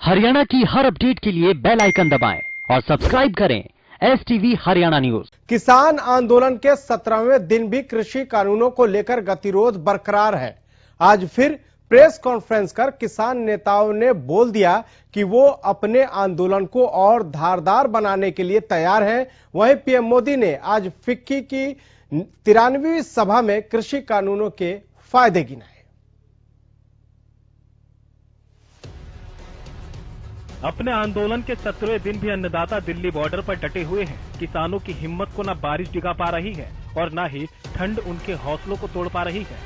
हरियाणा की हर अपडेट के लिए बेल आइकन दबाएं और सब्सक्राइब करें STV हरियाणा न्यूज। किसान आंदोलन के 17वें दिन भी कृषि कानूनों को लेकर गतिरोध बरकरार है। आज फिर प्रेस कॉन्फ्रेंस कर किसान नेताओं ने बोल दिया कि वो अपने आंदोलन को और धारदार बनाने के लिए तैयार हैं। वहीं पीएम मोदी ने आज फिक्की की 93वीं सभा में कृषि कानूनों के फायदे गिनाए। अपने आंदोलन के 17वें दिन भी अन्नदाता दिल्ली बॉर्डर पर डटे हुए हैं। किसानों की हिम्मत को न बारिश डिगा पा रही है और न ही ठंड उनके हौसलों को तोड़ पा रही है।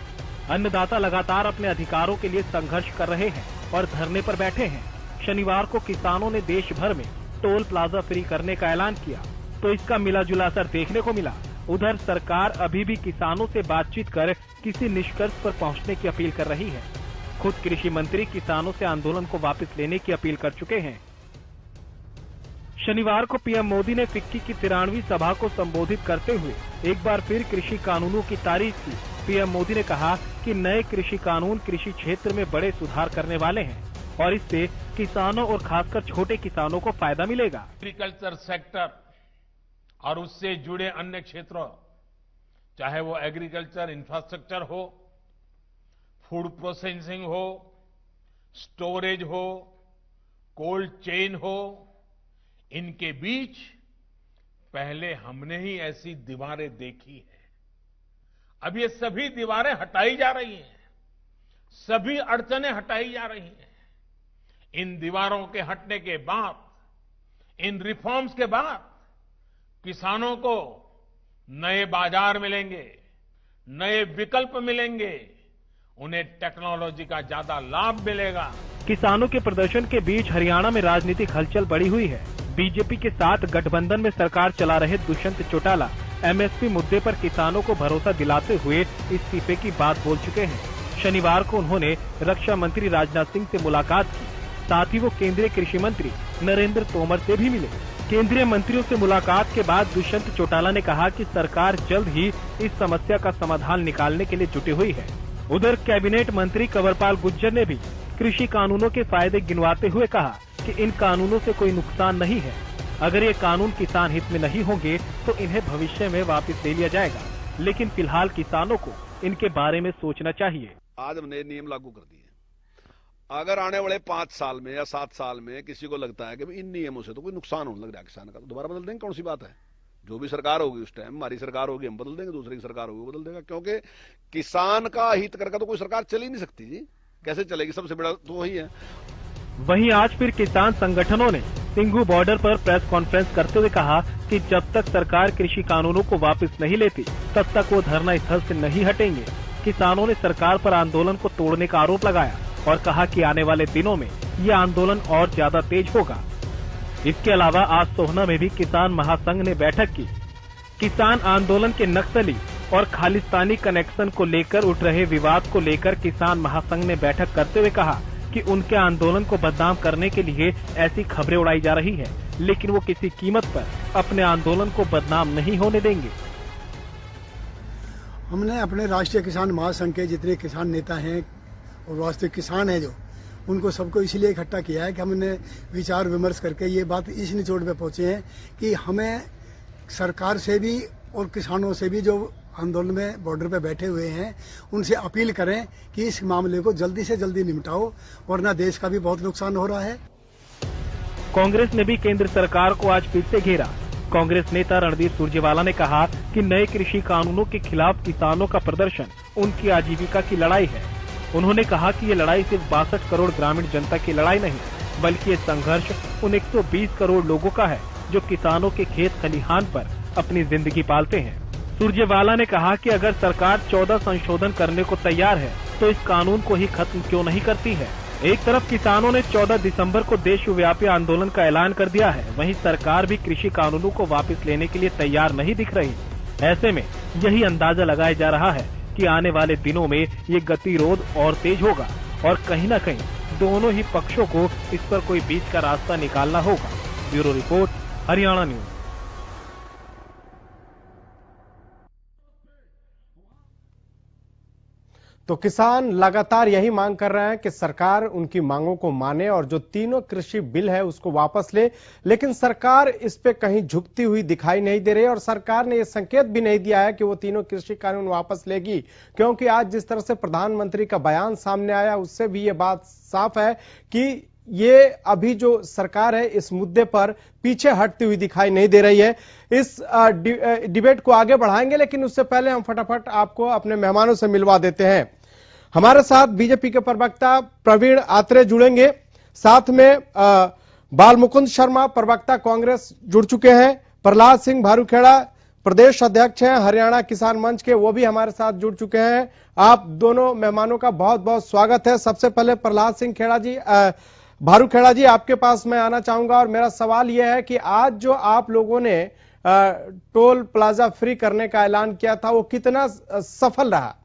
अन्नदाता लगातार अपने अधिकारों के लिए संघर्ष कर रहे हैं और धरने पर बैठे हैं। शनिवार को किसानों ने देश भर में टोल प्लाजा फ्री करने का ऐलान किया तो इसका मिला जुला असर देखने को मिला। उधर सरकार अभी भी किसानों से बातचीत कर किसी निष्कर्ष पर पहुंचने की अपील कर रही है। खुद कृषि मंत्री किसानों से आंदोलन को वापस लेने की अपील कर चुके हैं। शनिवार को पीएम मोदी ने फिक्की की 93वीं सभा को संबोधित करते हुए एक बार फिर कृषि कानूनों की तारीफ की। पीएम मोदी ने कहा कि नए कृषि कानून कृषि क्षेत्र में बड़े सुधार करने वाले हैं और इससे किसानों और खासकर छोटे किसानों को फायदा मिलेगा। एग्रीकल्चर सेक्टर और उससे जुड़े अन्य क्षेत्रों, चाहे वो एग्रीकल्चर इंफ्रास्ट्रक्चर हो, फूड प्रोसेसिंग हो, स्टोरेज हो, कोल्ड चेन हो, इनके बीच पहले हमने ही ऐसी दीवारें देखी है। अब ये सभी दीवारें हटाई जा रही हैं, सभी अड़चनें हटाई जा रही हैं। इन दीवारों के हटने के बाद, इन रिफॉर्म्स के बाद किसानों को नए बाजार मिलेंगे, नए विकल्प मिलेंगे, उन्हें टेक्नोलॉजी का ज्यादा लाभ मिलेगा। किसानों के प्रदर्शन के बीच हरियाणा में राजनीतिक हलचल बढ़ी हुई है। बीजेपी के साथ गठबंधन में सरकार चला रहे दुष्यंत चौटाला MSP मुद्दे पर किसानों को भरोसा दिलाते हुए इस्तीफे की बात बोल चुके हैं। शनिवार को उन्होंने रक्षा मंत्री राजनाथ सिंह से मुलाकात की, साथ ही वो केंद्रीय कृषि मंत्री नरेंद्र तोमर से भी मिले। केंद्रीय मंत्रियों से मुलाकात के बाद दुष्यंत चौटाला ने कहा कि सरकार जल्द ही इस समस्या का समाधान निकालने के लिए जुटी हुई है। उधर कैबिनेट मंत्री कंवरपाल गुर्जर ने भी कृषि कानूनों के फायदे गिनवाते हुए कहा कि इन कानूनों से कोई नुकसान नहीं है। अगर ये कानून किसान हित में नहीं होंगे तो इन्हें भविष्य में वापस ले लिया जाएगा, लेकिन फिलहाल किसानों को इनके बारे में सोचना चाहिए। आज हमने नियम लागू कर दिए। अगर आने वाले 5 साल में या 7 साल में किसी को लगता है कि इन नियमों से तो कोई नुकसान होने लग रहा है किसान का, तो दोबारा बदल देंगे। कौन सी बात है? जो भी सरकार होगी उस टाइम, हमारी सरकार होगी हम बदल देंगे, दूसरी की सरकार होगी वो बदल देगा। क्योंकि किसान का हित करके तो कोई सरकार चल ही नहीं सकती जी। कैसे चलेगी? सबसे बड़ा तो वही है। वहीं आज फिर किसान संगठनों ने सिंघू बॉर्डर पर प्रेस कॉन्फ्रेंस करते हुए कहा कि जब तक सरकार कृषि कानूनों को वापस नहीं लेती तब तक वो धरना स्थल से नहीं हटेंगे। किसानों ने सरकार पर आंदोलन को तोड़ने का आरोप लगाया और कहा कि आने वाले दिनों में ये आंदोलन और ज्यादा तेज होगा। इसके अलावा आज सोहना में भी किसान महासंघ ने बैठक की। किसान आंदोलन के नक्सली और खालिस्तानी कनेक्शन को लेकर उठ रहे विवाद को लेकर किसान महासंघ ने बैठक करते हुए कहा कि उनके आंदोलन को बदनाम करने के लिए ऐसी खबरें उड़ाई जा रही है, लेकिन वो किसी कीमत पर अपने आंदोलन को बदनाम नहीं होने देंगे। हमने अपने राष्ट्रीय किसान महासंघ के जितने किसान नेता हैं और वास्तविक किसान हैं जो, उनको सबको इसलिए इकट्ठा किया है कि हमने विचार विमर्श करके ये बात इस निचोड़ पे पहुंचे हैं कि हमें सरकार से भी और किसानों से भी जो आंदोलन में बॉर्डर पे बैठे हुए हैं उनसे अपील करें कि इस मामले को जल्दी से जल्दी निपटाओ, वरना देश का भी बहुत नुकसान हो रहा है। कांग्रेस ने भी केंद्र सरकार को आज फिर से घेरा। कांग्रेस नेता रणदीप सुरजेवाला ने कहा कि नए कृषि कानूनों के खिलाफ किसानों का प्रदर्शन उनकी आजीविका की लड़ाई है। उन्होंने कहा कि ये लड़ाई सिर्फ 62 करोड़ ग्रामीण जनता की लड़ाई नहीं, बल्कि ये संघर्ष उन 120 करोड़ लोगों का है जो किसानों के खेत खलिहान पर अपनी जिंदगी पालते हैं। सुरजेवाला ने कहा कि अगर सरकार 14 संशोधन करने को तैयार है तो इस कानून को ही खत्म क्यों नहीं करती है। एक तरफ किसानों ने 14 दिसंबर को देशव्यापी आंदोलन का ऐलान कर दिया है, वहीं सरकार भी कृषि कानूनों को वापस लेने के लिए तैयार नहीं दिख रही। ऐसे में यही अंदाजा लगाया जा रहा है कि आने वाले दिनों में ये गतिरोध और तेज होगा और कहीं न कहीं दोनों ही पक्षों को इस पर कोई बीच का रास्ता निकालना होगा। Bureau report, Haryana news. तो किसान लगातार यही मांग कर रहे हैं कि सरकार उनकी मांगों को माने और जो तीनों कृषि बिल है उसको वापस ले, लेकिन सरकार इस पे कहीं झुकती हुई दिखाई नहीं दे रही और सरकार ने यह संकेत भी नहीं दिया है कि वो तीनों कृषि कानून वापस लेगी, क्योंकि आज जिस तरह से प्रधानमंत्री का बयान सामने आया उससे भी ये बात साफ है कि ये अभी जो सरकार है इस मुद्दे पर पीछे हटती हुई दिखाई नहीं दे रही है। इस डिबेट को आगे बढ़ाएंगे, लेकिन उससे पहले हम फटाफट आपको अपने मेहमानों से मिलवा देते हैं। हमारे साथ बीजेपी के प्रवक्ता प्रवीण आत्रे जुड़ेंगे, साथ में बालमुकुंद शर्मा प्रवक्ता कांग्रेस जुड़ चुके हैं, प्रहलाद सिंह भारूखेड़ा प्रदेश अध्यक्ष हैं हरियाणा किसान मंच के, वो भी हमारे साथ जुड़ चुके हैं। आप दोनों मेहमानों का बहुत बहुत स्वागत है। सबसे पहले प्रहलाद सिंह खेड़ा जी, भारूखेड़ा जी, आपके पास मैं आना चाहूंगा और मेरा सवाल यह है कि आज जो आप लोगों ने टोल प्लाजा फ्री करने का ऐलान किया था वो कितना सफल रहा?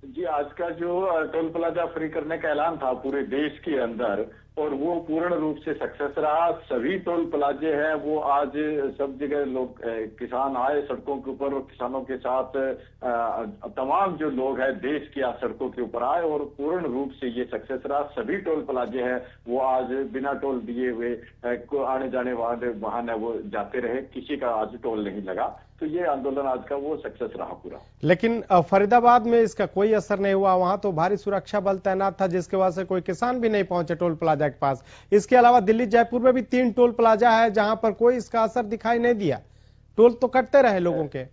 जी, आज का जो टोल प्लाजा फ्री करने का ऐलान था पूरे देश के अंदर, और वो पूर्ण रूप से सक्सेस रहा। सभी टोल प्लाजे हैं वो आज सब जगह लोग किसान आए सड़कों के ऊपर और किसानों के साथ तमाम जो लोग हैं देश की आज सड़कों के ऊपर आए और पूर्ण रूप से ये सक्सेस रहा। सभी टोल प्लाजे हैं वो आज बिना टोल दिए हुए आने जाने वाले वाहन है वो जाते रहे, किसी का आज टोल नहीं लगा। तो ये आंदोलन आज का वो सक्सेस रहा पूरा। लेकिन फरीदाबाद में इसका कोई असर नहीं हुआ, वहां तो भारी सुरक्षा बल तैनात था जिसके वजह से कोई किसान भी नहीं पहुंचे टोल प्लाजा के पास। इसके अलावा दिल्ली जयपुर में भी 3 टोल प्लाजा है जहां पर कोई इसका असर दिखाई नहीं दिया, टोल तो कटते रहे लोगों के।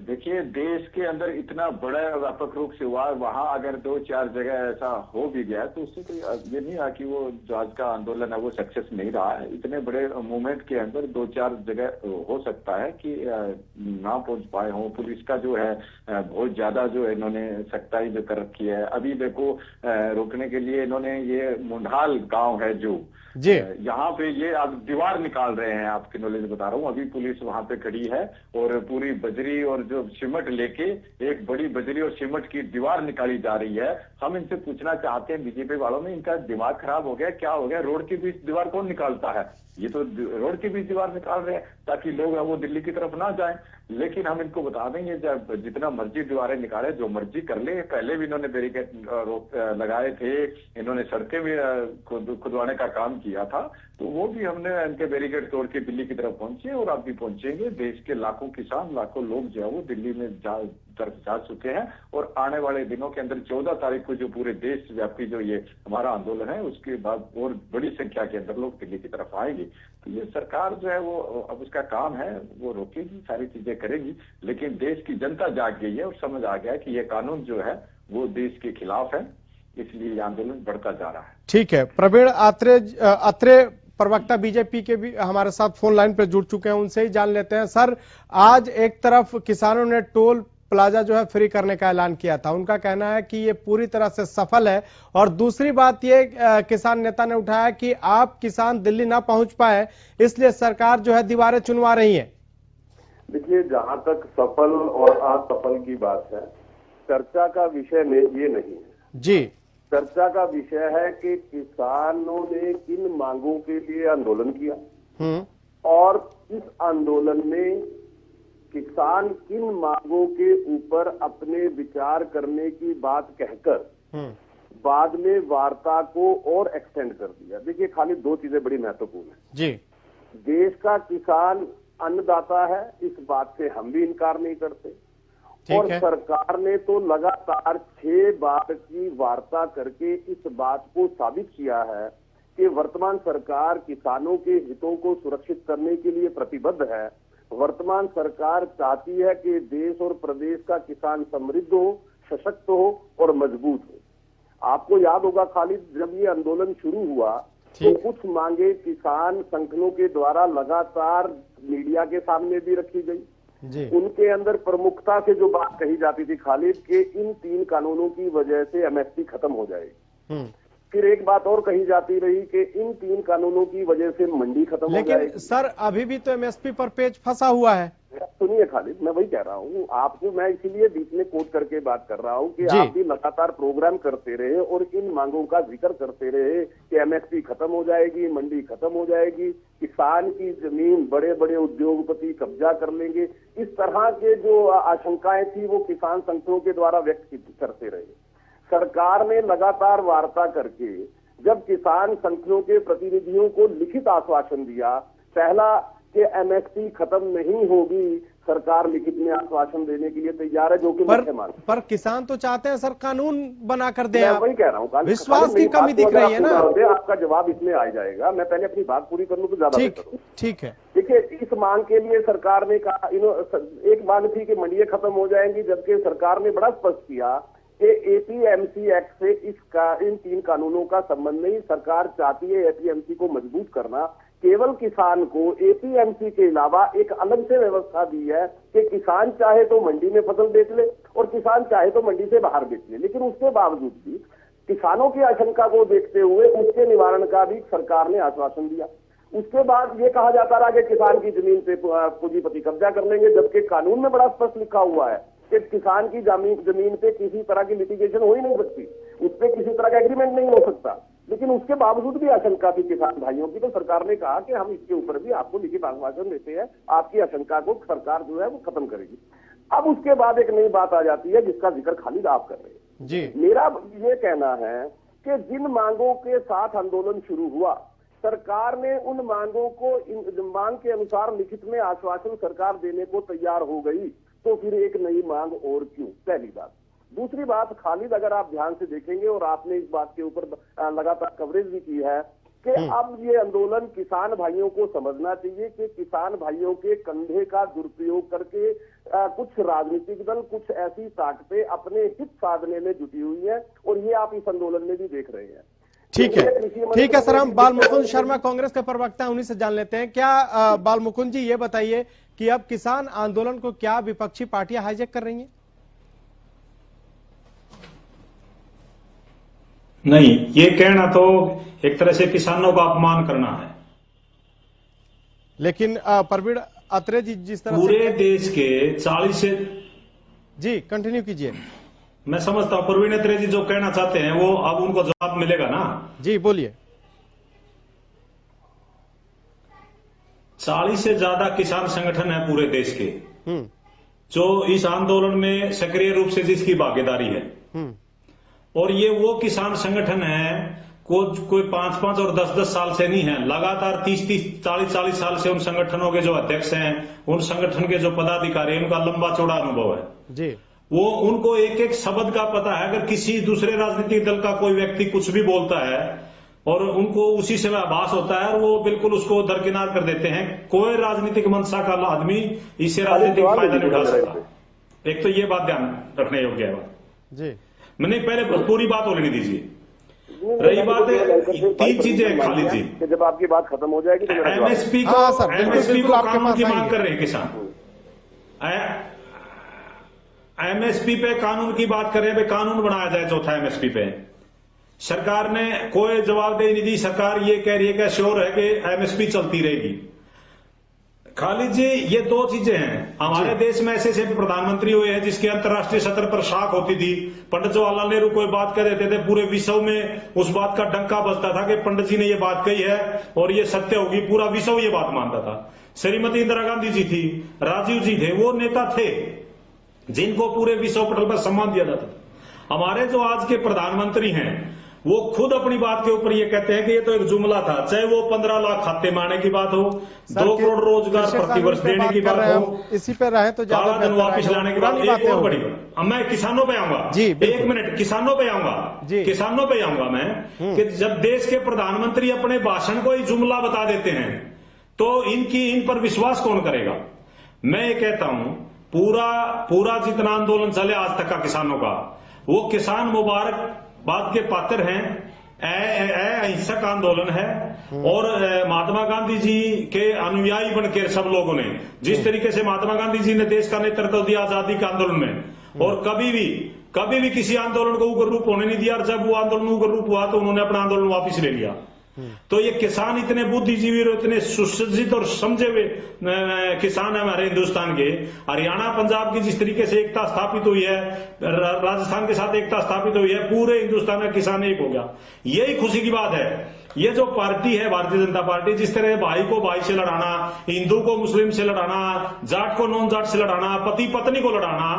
देखिए, देश के अंदर इतना बड़ा व्यापक रूप से हुआ, वहां अगर 2-4 जगह ऐसा हो भी गया तो उससे कोई ये नहीं रहा कि वो जो आज का आंदोलन है वो सक्सेस नहीं रहा है। इतने बड़े मूवमेंट के अंदर 2-4 जगह हो सकता है कि ना पहुंच पाए हों। पुलिस का जो है बहुत ज्यादा जो इन्होंने सख्ताई जो कर रखी है। अभी देखो रोकने के लिए इन्होंने ये मुंडाल गाँव है जो जी, यहाँ पे ये अब दीवार निकाल रहे हैं, आपके नॉलेज बता रहा हूँ। अभी पुलिस वहां पे खड़ी है और पूरी बजरी और जो सीमेंट लेके एक बड़ी बजरी और सीमेंट की दीवार निकाली जा रही है। हम इनसे पूछना चाहते हैं बीजेपी वालों में, इनका दिमाग खराब हो गया, क्या हो गया? रोड के बीच दीवार कौन निकालता है? ये तो रोड के बीच दीवार निकाल रहे हैं ताकि लोग वो दिल्ली की तरफ ना जाएं। लेकिन हम इनको बता देंगे जब जितना मर्जी दीवारें निकाले, जो मर्जी कर ले। पहले भी इन्होंने बैरिकेड लगाए थे, इन्होंने सड़कें भी खुदवाने का काम किया था, तो वो भी हमने इनके बैरिकेड तोड़ के दिल्ली की तरफ पहुंचे और आप भी पहुंचेंगे। देश के लाखों किसान, लाखों लोग जो है वो दिल्ली में जा चुके हैं और आने वाले दिनों के अंदर 14 तारीख को जो पूरे देश व्यापी जो ये हमारा आंदोलन है उसके बाद और बड़ी संख्या के अंदर लोग दिल्ली की तरफ आएंगे। तो ये सरकार जो है वो अब उसका काम है, वो रोकेगी, सारी चीजें करेगी, लेकिन देश की जनता जाग गई है और समझ आ गया कि ये कानून जो है वो देश के खिलाफ है, इसलिए ये आंदोलन बढ़ता जा रहा है। ठीक है, प्रवीण आत्रे प्रवक्ता बीजेपी के भी हमारे साथ फोन लाइन पर जुड़ चुके हैं, उनसे ही जान लेते हैं। सर, आज एक तरफ किसानों ने टोल प्लाजा जो है फ्री करने का ऐलान किया था, उनका कहना है कि ये पूरी तरह से सफल है, और दूसरी बात ये किसान नेता ने उठाया कि आप किसान दिल्ली ना पहुंच पाए इसलिए सरकार जो है दीवारें चुनवा रही है। देखिए, जहां तक सफल और असफल की बात है, चर्चा का विषय ये नहीं है जी। चर्चा का विषय है कि किसानों ने किन मांगों के लिए आंदोलन किया और इस आंदोलन में किसान किन मांगों के ऊपर अपने विचार करने की बात कहकर बाद में वार्ता को और एक्सटेंड कर दिया। देखिए, खाली 2 चीजें बड़ी महत्वपूर्ण है जी। देश का किसान अन्नदाता है, इस बात से हम भी इनकार नहीं करते, और सरकार ने तो लगातार 6 बार की वार्ता करके इस बात को साबित किया है कि वर्तमान सरकार किसानों के हितों को सुरक्षित करने के लिए प्रतिबद्ध है। वर्तमान सरकार चाहती है कि देश और प्रदेश का किसान समृद्ध हो, सशक्त हो और मजबूत हो। आपको याद होगा खालिद, जब ये आंदोलन शुरू हुआ तो कुछ मांगे किसान संगठनों के द्वारा लगातार मीडिया के सामने भी रखी गई जी। उनके अंदर प्रमुखता से जो बात कही जाती थी खालिद, के इन 3 कानूनों की वजह से एमएसपी खत्म हो जाएगी। फिर एक बात और कही जाती रही कि इन 3 कानूनों की वजह से मंडी खत्म हो जाएगी। लेकिन सर अभी भी तो एमएसपी पर पेच फंसा हुआ है। सुनिए खालिद, मैं वही कह रहा हूँ आपको, मैं इसीलिए बीच में कोट करके बात कर रहा हूँ कि आप भी लगातार प्रोग्राम करते रहे और इन मांगों का जिक्र करते रहे कि एमएसपी खत्म हो जाएगी, मंडी खत्म हो जाएगी, किसान की जमीन बड़े बड़े उद्योगपति कब्जा कर लेंगे। इस तरह के जो आशंकाएं थी वो किसान संगठनों के द्वारा व्यक्त करते रहे। सरकार ने लगातार वार्ता करके जब किसान संगठनों के प्रतिनिधियों को लिखित आश्वासन दिया, पहला कि एमएसपी खत्म नहीं होगी, सरकार लिखित में आश्वासन देने के लिए तैयार है, जो कि मुख्य मांग। पर किसान तो चाहते हैं सर कानून बना कर दें। मैं वही कह रहा हूँ, विश्वास की कमी दिख रही है ना। आपका जवाब इसमें आ जाएगा, मैं पहले अपनी बात पूरी कर लूं तो ज्यादा बेहतर। ठीक है। देखिए, इस मांग के लिए सरकार ने कहा, एक मांग थी कि मंडियां खत्म हो जाएंगी, जबकि सरकार ने बड़ा स्पष्ट किया कि एपीएमसी एक्ट से इन 3 कानूनों का संबंध नहीं। सरकार चाहती है एपीएमसी को मजबूत करना, केवल किसान को एपीएमसी के अलावा एक अलग से व्यवस्था दी है कि किसान चाहे तो मंडी में फसल बेच ले और किसान चाहे तो मंडी से बाहर बेच ले। लेकिन उसके बावजूद भी किसानों की आशंका को देखते हुए उसके निवारण का भी सरकार ने आश्वासन दिया। उसके बाद ये कहा जाता रहा कि किसान की जमीन पे पूंजीपति कब्जा कर लेंगे, जबकि कानून में बड़ा स्पष्ट लिखा हुआ है कि किसान की जमीन पे किसी तरह की लिटिगेशन हो ही नहीं सकती, उस पर किसी तरह का एग्रीमेंट नहीं हो सकता। लेकिन उसके बावजूद भी आशंका थी किसान भाइयों की, तो सरकार ने कहा कि हम इसके ऊपर भी आपको लिखित आश्वासन देते हैं, आपकी आशंका को सरकार जो है वो खत्म करेगी। अब उसके बाद एक नई बात आ जाती है जिसका जिक्र खालिद आप कर रहे हैं जी। मेरा ये कहना है कि जिन मांगों के साथ आंदोलन शुरू हुआ, सरकार ने उन मांगों को मांग के अनुसार लिखित में आश्वासन सरकार देने को तैयार हो गई, तो फिर एक नई मांग और क्यों? पहली बात। दूसरी बात, खालिद अगर आप ध्यान से देखेंगे और आपने इस बात के ऊपर लगातार कवरेज भी की है कि अब ये आंदोलन किसान भाइयों को समझना चाहिए कि किसान भाइयों के कंधे का दुरुपयोग करके कुछ राजनीतिक दल, कुछ ऐसी ताकतें अपने हित साधने में जुटी हुई है, और ये आप इस आंदोलन में भी देख रहे हैं। ठीक है सर, हम बाल मुकुंद शर्मा कांग्रेस के प्रवक्ता उन्हीं से जान लेते हैं। क्या बाल मुकुंद जी ये बताइए कि अब किसान आंदोलन को क्या विपक्षी पार्टियां हाईजैक कर रही हैं? नहीं, ये कहना तो एक तरह से किसानों का अपमान करना है। लेकिन प्रवीण अत्रे जी जिस तरह पूरे देश के 40 से जी कंटिन्यू कीजिए। मैं समझता हूं प्रवीण अत्रे जी जो कहना चाहते हैं वो अब उनको जवाब मिलेगा ना। जी बोलिए। 40 से ज्यादा किसान संगठन है पूरे देश के जो इस आंदोलन में सक्रिय रूप से जिसकी भागीदारी है, और ये वो किसान संगठन है कोई 5-5 और 10-10 साल से नहीं है, लगातार 30-30, 40-40 साल से उन संगठनों के जो अध्यक्ष हैं, उन संगठन के जो पदाधिकारी हैं, उनका लंबा चौड़ा अनुभव है जी। वो उनको एक एक शब्द का पता है। अगर किसी दूसरे राजनीतिक दल का कोई व्यक्ति कुछ भी बोलता है और उनको उसी से आभास होता है और वो बिल्कुल उसको दरकिनार कर देते हैं। कोई राजनीतिक मंशा का आदमी इससे राजनीतिक फायदा नहीं उठा सकता। एक तो ये बात ध्यान रखने योग्य है जी। मैंने पहले पूरी बात बोलने दीजिए। रही बात है 3 चीजें हैं खालिद जी, जब आपकी बात खत्म हो जाएगी तो एमएसपी को कानून की मांग कर रहे हैं किसान। एमएसपी पे कानून की बात कर रहे हैं, कानून बनाया जाए चौथा एमएसपी पे। सरकार ने कोई जवाबदेही नहीं दी। सरकार ये कह रही है कि श्योर है कि एमएसपी चलती रहेगी। खालिद जी, ये 2 चीजें हैं। हमारे देश में ऐसे ऐसे प्रधानमंत्री हुए हैं जिसके अंतर्राष्ट्रीय स्तर पर शाख होती थी। पंडित जवाहरलाल नेहरू कोई बात कह देते थे, पूरे विश्व में उस बात का डंका बजता था कि पंडित जी ने ये बात कही है और ये सत्य होगी, पूरा विश्व ये बात मानता था। श्रीमती इंदिरा गांधी जी थी, राजीव जी थे, वो नेता थे जिनको पूरे विश्व पटल पर सम्मान दिया जाता था। हमारे जो आज के प्रधानमंत्री हैं वो खुद अपनी बात के ऊपर ये कहते हैं कि ये तो एक जुमला था, चाहे वो 15 लाख खाते मारने की बात हो, 2 करोड़ रोजगार प्रतिवर्ष देने की बात हो, इसी पे रहे तो काला धन वापिस लाने की बात। एक और बड़ी बात, अब मैं किसानों पे आऊंगा जी, 1 मिनट किसानों पे आऊंगा मैं कि जब देश के प्रधानमंत्री अपने भाषण को ही जुमला बता देते हैं तो इन पर विश्वास कौन करेगा? मैं ये कहता हूं पूरा जितना आंदोलन चले आज तक का किसानों का, वो किसान मुबारकबाद के पात्र हैं। अहिंसक आंदोलन है और महात्मा गांधी जी के अनुयायी बनकर सब लोगों ने जिस तरीके से महात्मा गांधी जी ने देश का नेतृत्व दिया आजादी के आंदोलन में, और कभी भी कभी भी किसी आंदोलन को उग्र रूप होने नहीं दिया, और जब वो आंदोलन उग्र रूप हुआ तो उन्होंने अपना आंदोलन वापस ले लिया। तो ये किसान इतने बुद्धिजीवी और इतने सुसज्जित और समझे हुए किसान है हमारे हिंदुस्तान के। हरियाणा पंजाब की जिस तरीके से एकता स्थापित हुई है, राजस्थान के साथ एकता स्थापित हुई है, पूरे हिंदुस्तान का किसान एक हो गया। यही खुशी की बात है। ये जो पार्टी है भारतीय जनता पार्टी, जिस तरह भाई को भाई से लड़ाना, हिंदू को मुस्लिम से लड़ाना, जाट को नॉन जाट से लड़ाना, पति पत्नी को लड़ाना,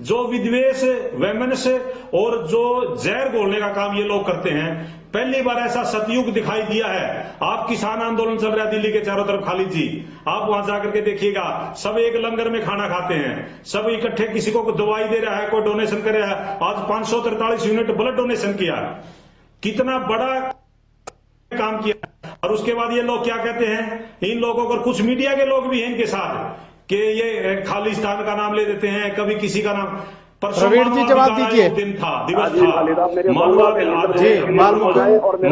जो विद्वेष वेमनस और जो जहर घोलने का काम ये लोग करते हैं, पहली बार ऐसा सतयुग दिखाई दिया है। आप किसान आंदोलन चल रहा है दिल्ली के चारों तरफ, खालिद जी आप वहां जाकर के देखिएगा, सब एक लंगर में खाना खाते हैं, सब इकट्ठे, किसी को दवाई दे रहा है, कोई डोनेशन कर रहा है। आज 543 यूनिट ब्लड डोनेशन किया, कितना बड़ा काम किया। और उसके बाद ये लोग क्या कहते हैं, इन लोगों को कुछ मीडिया के लोग भी हैं इनके साथ कि ये खालिस्तान का नाम ले देते हैं, कभी किसी का नाम। प्रवीण जी जवाब दीजिए। दिन था, दिवस था,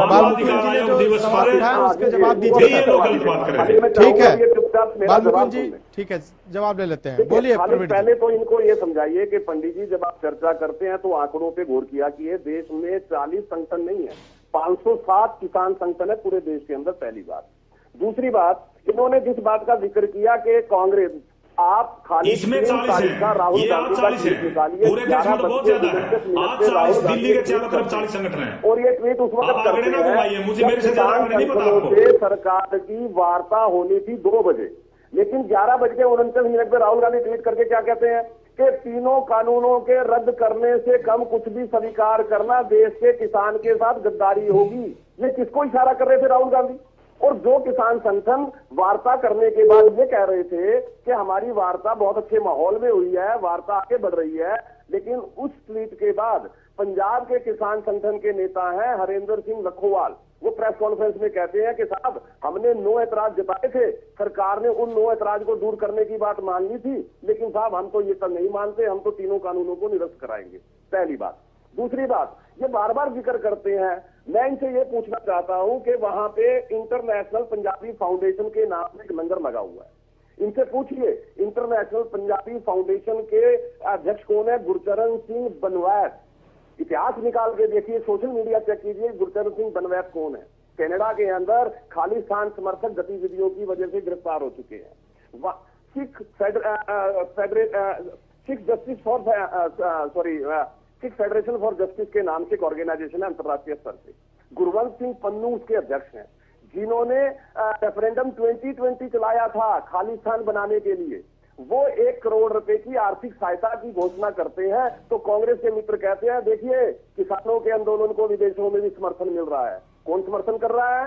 मानवाधिकार दिवस उसके जवाब दीजिए। ये लोग गलत बात कर रहे हैं। ठीक है बालमुकुंद जी, ठीक है जवाब ले लेते हैं, बोलिए प्रवीण। पहले तो इनको ये समझाइए कि पंडित जी जब आप चर्चा करते हैं तो आंकड़ों पे गौर किया कि ये देश में 40 संगठन नहीं है, 507 किसान संगठन है पूरे देश के अंदर, पहली बात। दूसरी बात, इन्होंने जिस बात का जिक्र किया कि कांग्रेस, आप खाली इसमें 40 है, राहुल ये आज 40 है, पूरे देश में तो बहुत ज्यादा है। आज 40 दिल्ली के चारों तरफ 40 संगठन हैं। और ये ट्वीट उस वक्त करते हैं, मुझे मेरे से ज्यादा नहीं पता आपको। सरकार की वार्ता होनी थी 2 बजे, लेकिन 11:49 पे राहुल गांधी ट्वीट करके क्या कहते हैं कि तीनों कानूनों के रद्द करने से कम कुछ भी स्वीकार करना देश के किसान के साथ गद्दारी होगी। ये किसको इशारा कर रहे थे राहुल गांधी? और जो किसान संगठन वार्ता करने के बाद ये कह रहे थे कि हमारी वार्ता बहुत अच्छे माहौल में हुई है, वार्ता आगे बढ़ रही है, लेकिन उस ट्वीट के बाद पंजाब के किसान संगठन के नेता हैं हरेंद्र सिंह लखोवाल, वो प्रेस कॉन्फ्रेंस में कहते हैं कि साहब हमने 9 ऐतराज जताए थे, सरकार ने उन 9 ऐतराज को दूर करने की बात मान ली थी, लेकिन साहब हम तो ये सब नहीं मानते, हम तो तीनों कानूनों को निरस्त कराएंगे। पहली बात। दूसरी बात, ये बार बार जिक्र करते हैं, मैं इनसे ये पूछना चाहता हूं कि वहां पे इंटरनेशनल पंजाबी फाउंडेशन के नाम से एक लंगर लगा हुआ है, इनसे पूछिए इंटरनेशनल पंजाबी फाउंडेशन के अध्यक्ष कौन है? गुरचरण सिंह बनवैत। इतिहास निकाल के देखिए, सोशल मीडिया चेक कीजिए, गुरचरण सिंह बनवैत कौन है? कनाडा के अंदर खालिस्तान समर्थक गतिविधियों की वजह से गिरफ्तार हो चुके हैं। सिख फेडरेशन फॉर जस्टिस के नाम से एक ऑर्गेनाइजेशन है अंतर्राष्ट्रीय स्तर से, गुरवंत सिंह पन्नू उसके अध्यक्ष हैं, जिन्होंने रेफरेंडम 2020 चलाया था खालिस्तान बनाने के लिए। वो 1 करोड़ रुपए की आर्थिक सहायता की घोषणा करते हैं, तो कांग्रेस के मित्र कहते हैं देखिए किसानों के आंदोलन को विदेशों में भी समर्थन मिल रहा है। कौन समर्थन कर रहा है?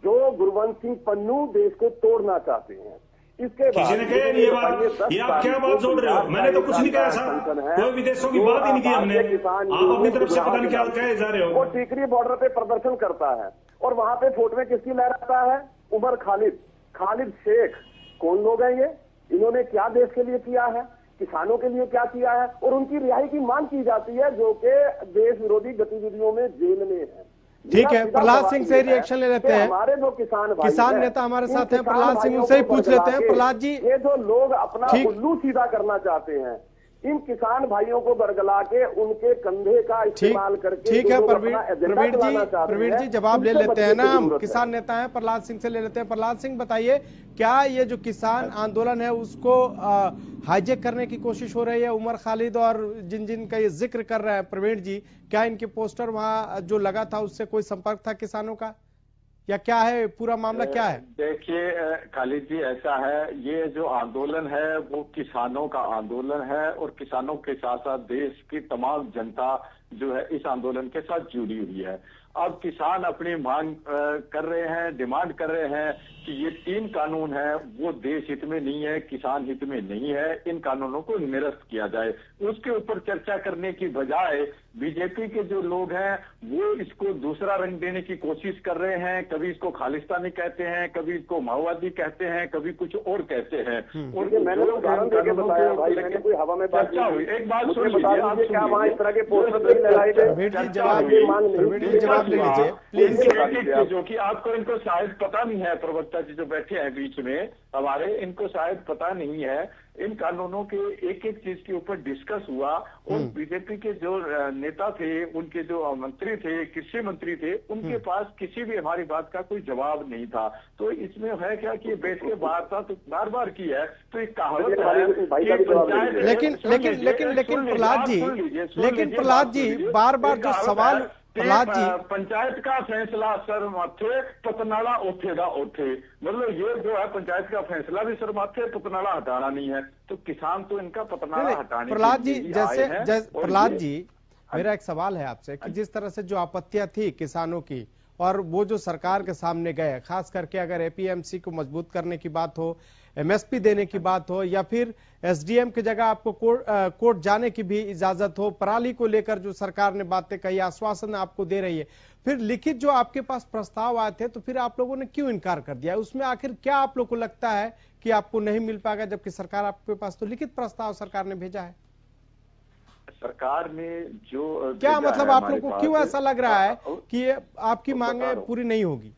जो गुरवंत सिंह पन्नू देश को तोड़ना चाहते हैं। इसके किसी ने कहा ये बात, ये आप क्या बात जोड़ रहे हो? मैंने तो कुछ नहीं कहा साहब, कोई विदेशों की बात ही नहीं की हमने। आप अपनी तरफ से पता नहीं क्या कहे जा रहे हो। वो टीकरी बॉर्डर पे प्रदर्शन करता है और वहां पे फोटो में किसकी लहराता है? उमर खालिद शेख। कौन लोग हैं ये? इन्होंने क्या देश के लिए किया है, किसानों के लिए क्या किया है? और उनकी रिहाई की मांग की जाती है, जो कि देश विरोधी गतिविधियों में जेल में है। ठीक है, प्रहलाद सिंह से रिएक्शन ले लेते हैं। हमारे जो किसान नेता हमारे साथ हैं, प्रहलाद सिंह, उनसे ही पूछ लेते हैं। प्रहलाद जी, ये जो लोग अपना उल्लू सीधा करना चाहते हैं, इन किसान भाइयों को बरगला के उनके कंधे का इस्तेमाल करके, ठीक है प्रवीण जी जवाब ले लेते हैं ना, हम किसान नेता हैं, प्रहलाद सिंह से ले लेते हैं। प्रहलाद सिंह बताइए, क्या ये जो किसान आंदोलन है उसको हाईजेक करने की कोशिश हो रही है? उमर खालिद और जिन का ये जिक्र कर रहे हैं प्रवीण जी, क्या इनके पोस्टर वहां जो लगा था उससे कोई संपर्क था किसानों का, या क्या है पूरा मामला क्या है? देखिए खालिद जी, ऐसा है, ये जो आंदोलन है वो किसानों का आंदोलन है और किसानों के साथ साथ देश की तमाम जनता जो है इस आंदोलन के साथ जुड़ी हुई है। अब किसान अपनी मांग कर रहे हैं, डिमांड कर रहे हैं कि ये 3 कानून है वो देश हित में नहीं है, किसान हित में नहीं है, इन कानूनों को निरस्त किया जाए। उसके ऊपर चर्चा करने की बजाय बीजेपी के जो लोग हैं वो इसको दूसरा रंग देने की कोशिश कर रहे हैं। कभी इसको खालिस्तानी कहते हैं, कभी इसको माओवादी कहते हैं, कभी कुछ और कहते हैं। और मैंने उदाहरण देके बताया भाई, मैंने कोई हवा में चर्चा हुई। एक बात सुन लीजिए, क्या वहाँ इस तरह के पोस्टर लगाए गए? जो कि आपको इनको शायद पता नहीं है, प्रवक्ता जी जो बैठे हैं बीच में हमारे, इनको शायद पता नहीं है इन कानूनों के एक एक चीज के ऊपर डिस्कस हुआ और बीजेपी के जो नेता थे, उनके जो मंत्री थे, कृषि मंत्री थे, उनके पास किसी भी हमारी बात का कोई जवाब नहीं था। तो इसमें है क्या कि बैठ के बात था तो बार बार की है, तो एक कहावत है कि पंचायत। लेकिन प्रहलाद जी बार बार जो सवाल, प्रहलाद जी, पंचायत का फैसला सर माथे पतनाला उठेगा उठे, मतलब ये जो है पंचायत का फैसला भी सर माथे, पतनाला हटाना नहीं है, तो किसान तो इनका पतनाला हटाने। प्रहलाद जी प्रहलाद जी, मेरा एक सवाल है आपसे कि जिस तरह से जो आपत्तियां थी किसानों की और वो जो सरकार के सामने गए, खास करके अगर एपीएमसी को मजबूत करने की बात हो, एमएसपी देने की बात हो, या फिर एसडीएम की जगह आपको कोर्ट जाने की भी इजाजत हो, पराली को लेकर जो सरकार ने बातें कही, आश्वासन आपको दे रही है, फिर लिखित जो आपके पास प्रस्ताव आए थे तो फिर आप लोगों ने क्यों इनकार कर दिया? उसमें आखिर क्या आप लोग को लगता है कि आपको नहीं मिल पाएगा, जबकि सरकार आपके पास तो लिखित प्रस्ताव सरकार ने भेजा है? सरकार ने जो क्या मतलब आप लोग को क्यों ऐसा लग रहा है कि आपकी मांगे पूरी नहीं होगी?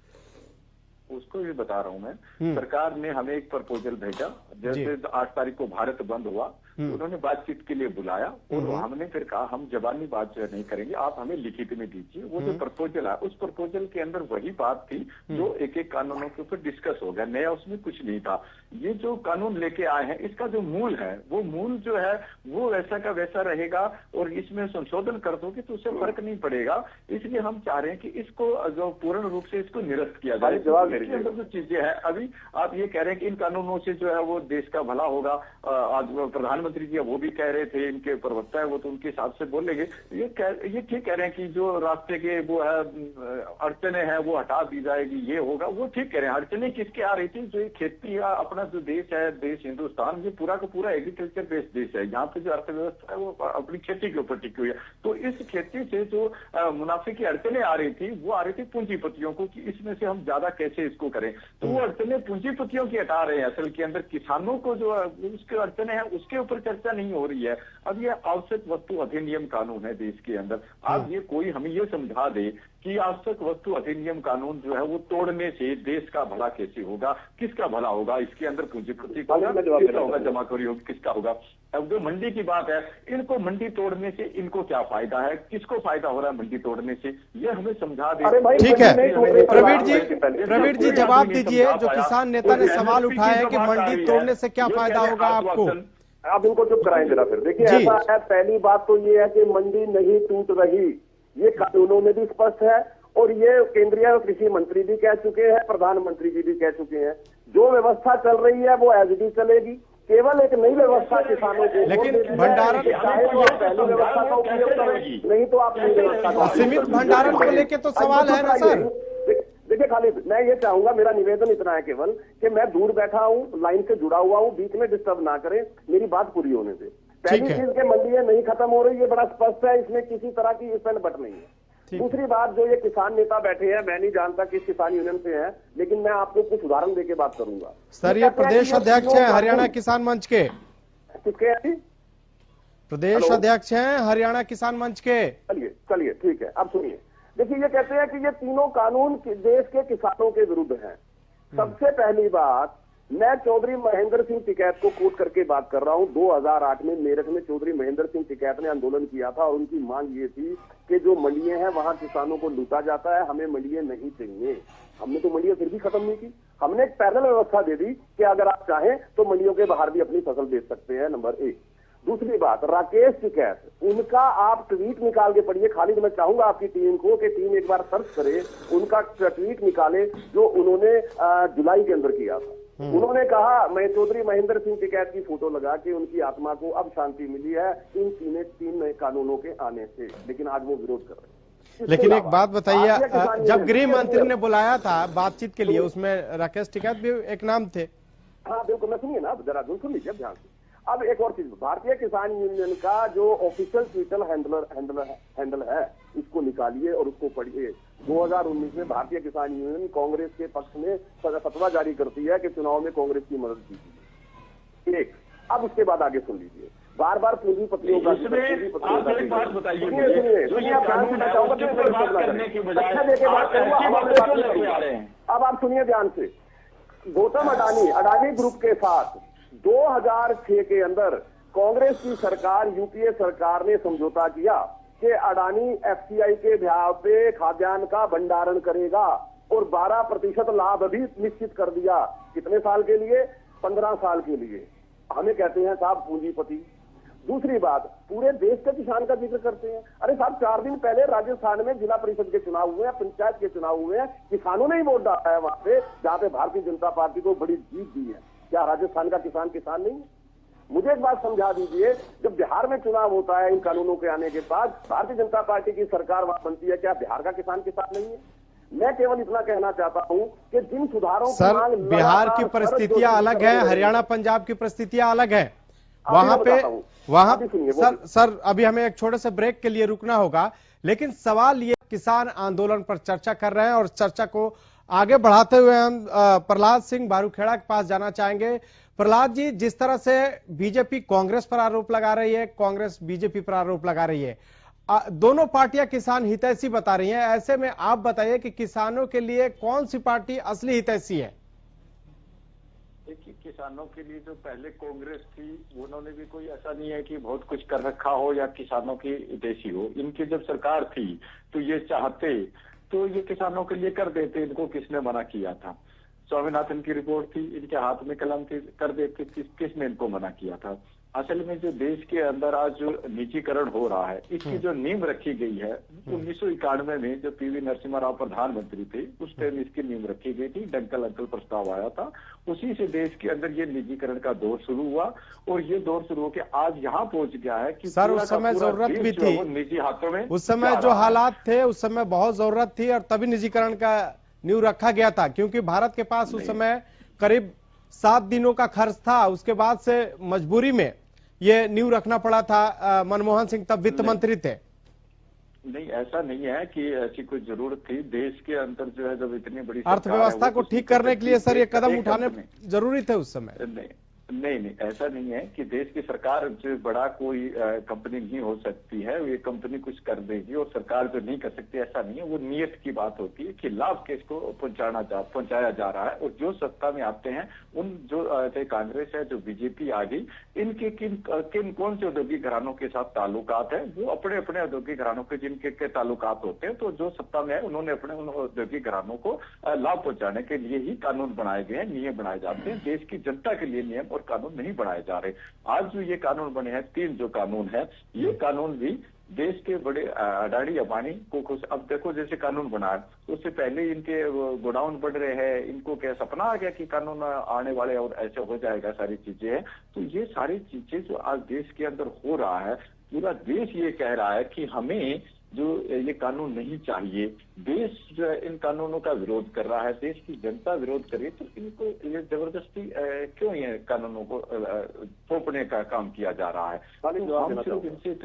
उसको भी बता रहा हूं मैं। सरकार ने हमें एक प्रपोजल भेजा, जैसे 8 तारीख को भारत बंद हुआ, तो उन्होंने बातचीत के लिए बुलाया और हमने फिर कहा हम जबानी बात नहीं करेंगे, आप हमें लिखित में दीजिए। वो जो प्रपोजल है, उस प्रपोजल के अंदर वही बात थी जो एक एक कानूनों के ऊपर डिस्कस हो गया, नया उसमें कुछ नहीं था। ये जो कानून लेके आए हैं, इसका जो मूल है, वो मूल जो है वो वैसा का वैसा रहेगा, और इसमें संशोधन कर दोगे तो उससे फर्क नहीं पड़ेगा। इसलिए हम चाह रहे हैं कि इसको जो पूर्ण रूप से इसको निरस्त किया जाए। इसके अंदर जो चीजें हैं, अभी आप ये कह रहे हैं कि इन कानूनों से जो है वो देश का भला होगा, आज प्रधानमंत्री जी वो भी कह रहे थे, इनके प्रवक्ता है वो तो उनके हिसाब से बोलेंगे। ये ठीक कह रहे हैं कि जो रास्ते के वो है अड़चने हैं वो हटा दी जाएगी, ये होगा, वो ठीक कह रहे हैं। अड़चने किसके आ रही थी? जो खेती का अपना जो देश है, देश हिंदुस्तान, ये पूरा का पूरा एग्रीकल्चर बेस्ड देश है, यहाँ पे जो अर्थव्यवस्था है वो अपनी खेती के ऊपर टिकी हुई है। तो इस खेती से जो मुनाफे की अड़चने आ रही थी, वो आ रही थी पूंजीपतियों को कि इसमें से हम ज्यादा कैसे इसको करें, तो वो अड़चने पूंजीपतियों की हटा रहे हैं। असल के अंदर किसानों को जो उसके अड़चने हैं उसके ऊपर चर्चा नहीं हो रही है। अब ये आवश्यक वस्तु अधिनियम कानून है देश के अंदर, अब ये कोई हमें ये समझा दे कि आवश्यक वस्तु अधिनियम कानून जो है वो तोड़ने से देश का भला कैसे होगा, किसका भला होगा? इसके अंदर पूंजीपति का किसका होगा, जमाखोरी होगी, किसका होगा? अब जो मंडी की बात है, इनको मंडी तोड़ने से इनको क्या फायदा है, किसको फायदा हो रहा है मंडी तोड़ने से, ये हमें समझा दे। ठीक है प्रवीण जी जवाब दीजिए। जो किसान नेता ने सवाल उठाया है कि मंडी तोड़ने से क्या फायदा होगा आपको, आप इनको चुप कराएं जरा फिर। देखिए ऐसा है, पहली बात तो ये है कि मंडी नहीं टूट रही, ये कानूनों में भी स्पष्ट है, और ये केंद्रीय कृषि मंत्री भी कह चुके हैं, प्रधानमंत्री जी भी कह चुके हैं। जो व्यवस्था चल रही है वो एज इट इज चलेगी, केवल एक नई व्यवस्था किसानों को, लेकिन भंडारण चाहे तो आप पहली व्यवस्था का उपयोग करें, नहीं तो आप नई व्यवस्था का। सीमित भंडारण को लेकर तो सवाल है ना सर। देखिए खालिद, मैं ये चाहूंगा, मेरा निवेदन इतना है केवल कि मैं दूर बैठा हूं, लाइन से जुड़ा हुआ हूं, बीच में डिस्टर्ब ना करें, मेरी बात पूरी होने दे। पहली चीज के मंडियां नहीं खत्म हो रही, ये बड़ा स्पष्ट है, इसमें किसी तरह की इस बट नहीं है। दूसरी बात, जो ये किसान नेता बैठे हैं, मैं नहीं जानता किस किसान यूनियन से हैं, लेकिन मैं आपको कुछ उदाहरण देके बात करूंगा। सर ये प्रदेश अध्यक्ष है हरियाणा किसान मंच के, किसके? प्रदेश अध्यक्ष हैं हरियाणा किसान मंच के। चलिए ठीक है, अब सुनिए। देखिए ये कहते हैं कि ये तीनों कानून देश के किसानों के विरुद्ध हैं। सबसे पहली बात, मैं चौधरी महेंद्र सिंह टिकैत को कोट करके बात कर रहा हूं। 2008 में मेरठ में चौधरी महेंद्र सिंह टिकैत ने आंदोलन किया था और उनकी मांग ये थी कि जो मंडियां हैं वहां किसानों को लूटा जाता है, हमें मंडियां नहीं चाहिए। हमने तो मंडियां फिर भी खत्म नहीं की, हमने एक पैरेलल व्यवस्था दे दी कि अगर आप चाहें तो मंडियों के बाहर भी अपनी फसल बेच सकते हैं, नंबर 1। दूसरी बात, राकेश टिकैत, उनका आप ट्वीट निकाल के पढ़िए। खालिद, मैं चाहूंगा आपकी टीम को कि टीम एक बार सर्च करे, उनका ट्वीट निकाले जो उन्होंने जुलाई के अंदर किया था। उन्होंने कहा, मैं चौधरी महेंद्र सिंह टिकैत की फोटो लगा कि उनकी आत्मा को अब शांति मिली है इन तीन नए कानूनों के आने से, लेकिन आज वो विरोध कर रहे हैं। लेकिन एक बात बताइए, जब गृह मंत्री ने बुलाया था बातचीत के लिए, उसमें राकेश टिकैत भी एक नाम थे। हाँ बिल्कुल, मैं सुनिए ना, जरा सुन लीजिए ध्यान से। अब एक और चीज, भारतीय किसान यूनियन का जो ऑफिशियल ट्विटर हैंडल है, इसको निकालिए और उसको पढ़िए। 2019 में भारतीय किसान यूनियन कांग्रेस के पक्ष में फतवा जारी करती है कि चुनाव में कांग्रेस की मदद कीजिए। एक, अब उसके बाद आगे सुन लीजिए। बार बार पूंजीपतियों का, अब आप सुनिए ध्यान से। गौतम अडानी ग्रुप के साथ 2006 के अंदर कांग्रेस की सरकार, यूपीए सरकार ने समझौता किया कि अडानी एफसीआई के ब्याह पे खाद्यान्न का भंडारण करेगा और 12% लाभ भी निश्चित कर दिया। कितने साल के लिए? 15 साल के लिए। हमें कहते हैं साहब पूंजीपति। दूसरी बात, पूरे देश के किसान का जिक्र करते हैं। अरे साहब, 4 दिन पहले राजस्थान में जिला परिषद के चुनाव हुए हैं, पंचायत के चुनाव हुए हैं, किसानों ने ही वोट डाला है वहां पे, जहां पे भारतीय जनता पार्टी को बड़ी जीत दी है। क्या राजस्थान का किसान नहीं है? मुझे एक बात समझा दीजिए, जब बिहार में चुनाव होता है इन कानूनों के आने के बाद, भारतीय जनता पार्टी की सरकार वहां बनती है, क्या बिहार का किसान नहीं है? मैं केवल इतना कहना चाहता हूं कि जिन सुधारों सर, बिहार की परिस्थितियां अलग है, हरियाणा पंजाब की परिस्थितियां अलग है। वहां पे सर अभी हमें एक छोटे से ब्रेक के लिए रुकना होगा, लेकिन सवाल ये, किसान आंदोलन पर चर्चा कर रहे हैं और चर्चा को आगे बढ़ाते हुए हम प्रहलाद सिंह बारूखेड़ा के पास जाना चाहेंगे। प्रहलाद जी, जिस तरह से बीजेपी कांग्रेस पर आरोप लगा रही है, कांग्रेस बीजेपी पर आरोप लगा रही है, दोनों पार्टियां किसान हितैषी बता रही हैं, ऐसे में आप बताइए कि किसानों के लिए कौन सी पार्टी असली हितैषी है? देखिए, किसानों के लिए जो पहले कांग्रेस थी, उन्होंने भी कोई ऐसा नहीं है कि बहुत कुछ कर रखा हो या किसानों की हितैषी हो। इनकी जब सरकार थी तो ये चाहते तो ये किसानों के लिए कर देते, इनको किसने मना किया था? स्वामीनाथन की रिपोर्ट थी, इनके हाथ में कलम थी, कर देते, किसने इनको मना किया था? असल में जो देश के अंदर आज जो निजीकरण हो रहा है, इसकी जो नींव रखी गई है 1991 में, जो पीवी नरसिम्हा राव प्रधानमंत्री थे, उस टाइम इसकी नींव रखी गई थी। डंकल अंकल प्रस्ताव आया था, उसी से देश के अंदर ये निजीकरण का दौर शुरू हुआ और ये दौर शुरू होकर आज यहाँ पहुंच गया है कि सर उस समय जरूरत भी थी, निजी हाथों में। उस समय जो हालात थे, उस समय बहुत जरूरत थी और तभी निजीकरण का नींव रखा गया था, क्योंकि भारत के पास उस समय करीब 7 दिनों का खर्च था। उसके बाद से मजबूरी में ये नींव रखना पड़ा था। मनमोहन सिंह तब वित्त मंत्री थे। नहीं, ऐसा नहीं है कि ऐसी कोई जरूरत थी। देश के अंदर जो है, जब इतनी बड़ी अर्थव्यवस्था को ठीक करने के लिए सर ये कदम उठाने जरूरी थे उस समय। नहीं, ऐसा नहीं है कि देश की सरकार जो बड़ा कोई कंपनी नहीं हो सकती है, ये कंपनी कुछ कर देगी और सरकार जो नहीं कर सकती, ऐसा नहीं है। वो नियत की बात होती है कि लाभ किसको पहुंचाया जा रहा है। और जो सत्ता में आते हैं, उन जो चाहे कांग्रेस है, जो बीजेपी आ गई, इनके किन कौन से औद्योगिक घरानों के साथ ताल्लुकात है, वो अपने अपने औद्योगिक घरानों के जिनके ताल्लुकात होते हैं, तो जो सत्ता में है उन्होंने अपने उन औद्योगिक घरानों को लाभ पहुंचाने के लिए ही कानून बनाए गए हैं, नियम बनाए जाते हैं। देश की जनता के लिए नियम कानून नहीं बनाए जा रहे। आज जो ये कानून बने हैं, 3 जो कानून है, ये कानून भी देश के बड़े अडानी अंबानी को खुश। अब देखो, जैसे कानून बना है, उससे पहले इनके गोडाउन बढ़ रहे हैं, इनको क्या सपना आ गया कि कानून आने वाले और ऐसे हो जाएगा, सारी चीजें हैं। तो ये सारी चीजें जो आज देश के अंदर हो रहा है, पूरा देश ये कह रहा है कि हमें जो ये कानून नहीं चाहिए। देश इन कानूनों का विरोध कर रहा है, देश की जनता विरोध कर रही है, तो इनको ये जबरदस्ती क्यों ये कानूनों को थोपने का काम किया जा रहा है? तो हम सिर्फ इनसे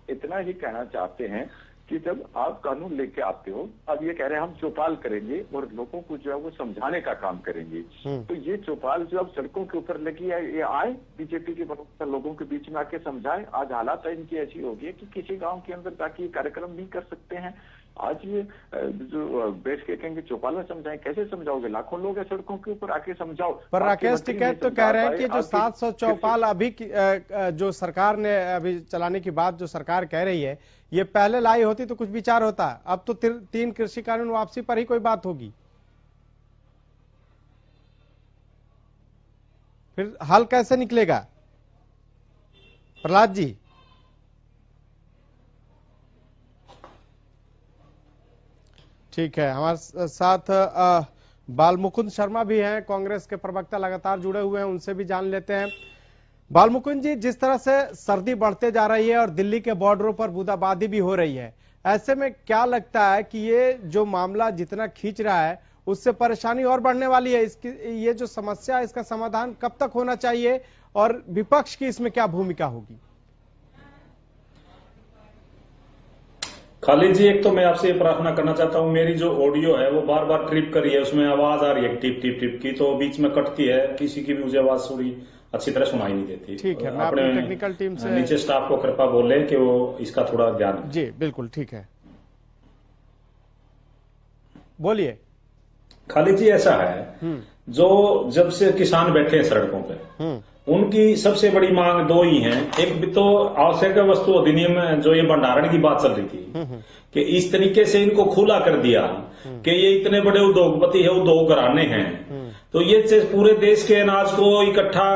इतना ही कहना चाहते हैं कि जब आप कानून लेके आते हो, अब ये कह रहे हैं हम चौपाल करेंगे और लोगों को जो है वो समझाने का काम करेंगे। तो ये चौपाल जो अब सड़कों के ऊपर लगी है, ये आए बीजेपी के लोगों के बीच में आके समझाए। आज हालात इनकी ऐसी हो गई कि किसी गांव के अंदर जाके कार्यक्रम नहीं कर सकते हैं। आज ये जो बैठ के कहेंगे चौपाल समझाएं, कैसे समझाओगे? लाखों लोग है सड़कों के ऊपर, आके समझाओ। पर राकेश टिकैत तो कह रहे हैं कि जो 700 चौपाल अभी जो सरकार ने अभी चलाने की बात जो सरकार कह रही है, ये पहले लाई होती तो कुछ विचार होता। अब तो 3 कृषि कानून वापसी पर ही कोई बात होगी, फिर हल कैसे निकलेगा? प्रहलाद जी, ठीक है। हमारे साथ बालमुकुंद शर्मा भी हैं, कांग्रेस के प्रवक्ता, लगातार जुड़े हुए हैं, उनसे भी जान लेते हैं। बालमुकुंद जी, जिस तरह से सर्दी बढ़ते जा रही है और दिल्ली के बॉर्डरों पर बूंदाबांदी भी हो रही है, ऐसे में क्या लगता है कि ये जो मामला जितना खींच रहा है, उससे परेशानी और बढ़ने वाली है? इसकी ये जो समस्या है, इसका समाधान कब तक होना चाहिए और विपक्ष की इसमें क्या भूमिका होगी? खालिद जी, एक तो मैं आपसे ये प्रार्थना करना चाहता हूँ, मेरी जो ऑडियो है वो बार बार ट्रिप कर रही है, उसमें आवाज आ रही है टिप टिप टिप की, तो बीच में कटती है, किसी की भी मुझे आवाज थोड़ी अच्छी तरह सुनाई नहीं देती। ठीक है, मैं अपने टेक्निकल टीम से नीचे स्टाफ को कृपा बोले कि वो इसका थोड़ा ध्यान। जी बिल्कुल, ठीक है, बोलिए। खालिद जी ऐसा है, जो जब से किसान बैठे हैं सड़कों पे, उनकी सबसे बड़ी मांग दो ही हैं। एक तो आवश्यक वस्तु अधिनियम में जो ये भंडारण की बात चल रही थी कि इस तरीके से इनको खुला कर दिया कि ये इतने बड़े उद्योगपति है, उद्योग घराने हैं, तो ये पूरे देश के अनाज को इकट्ठा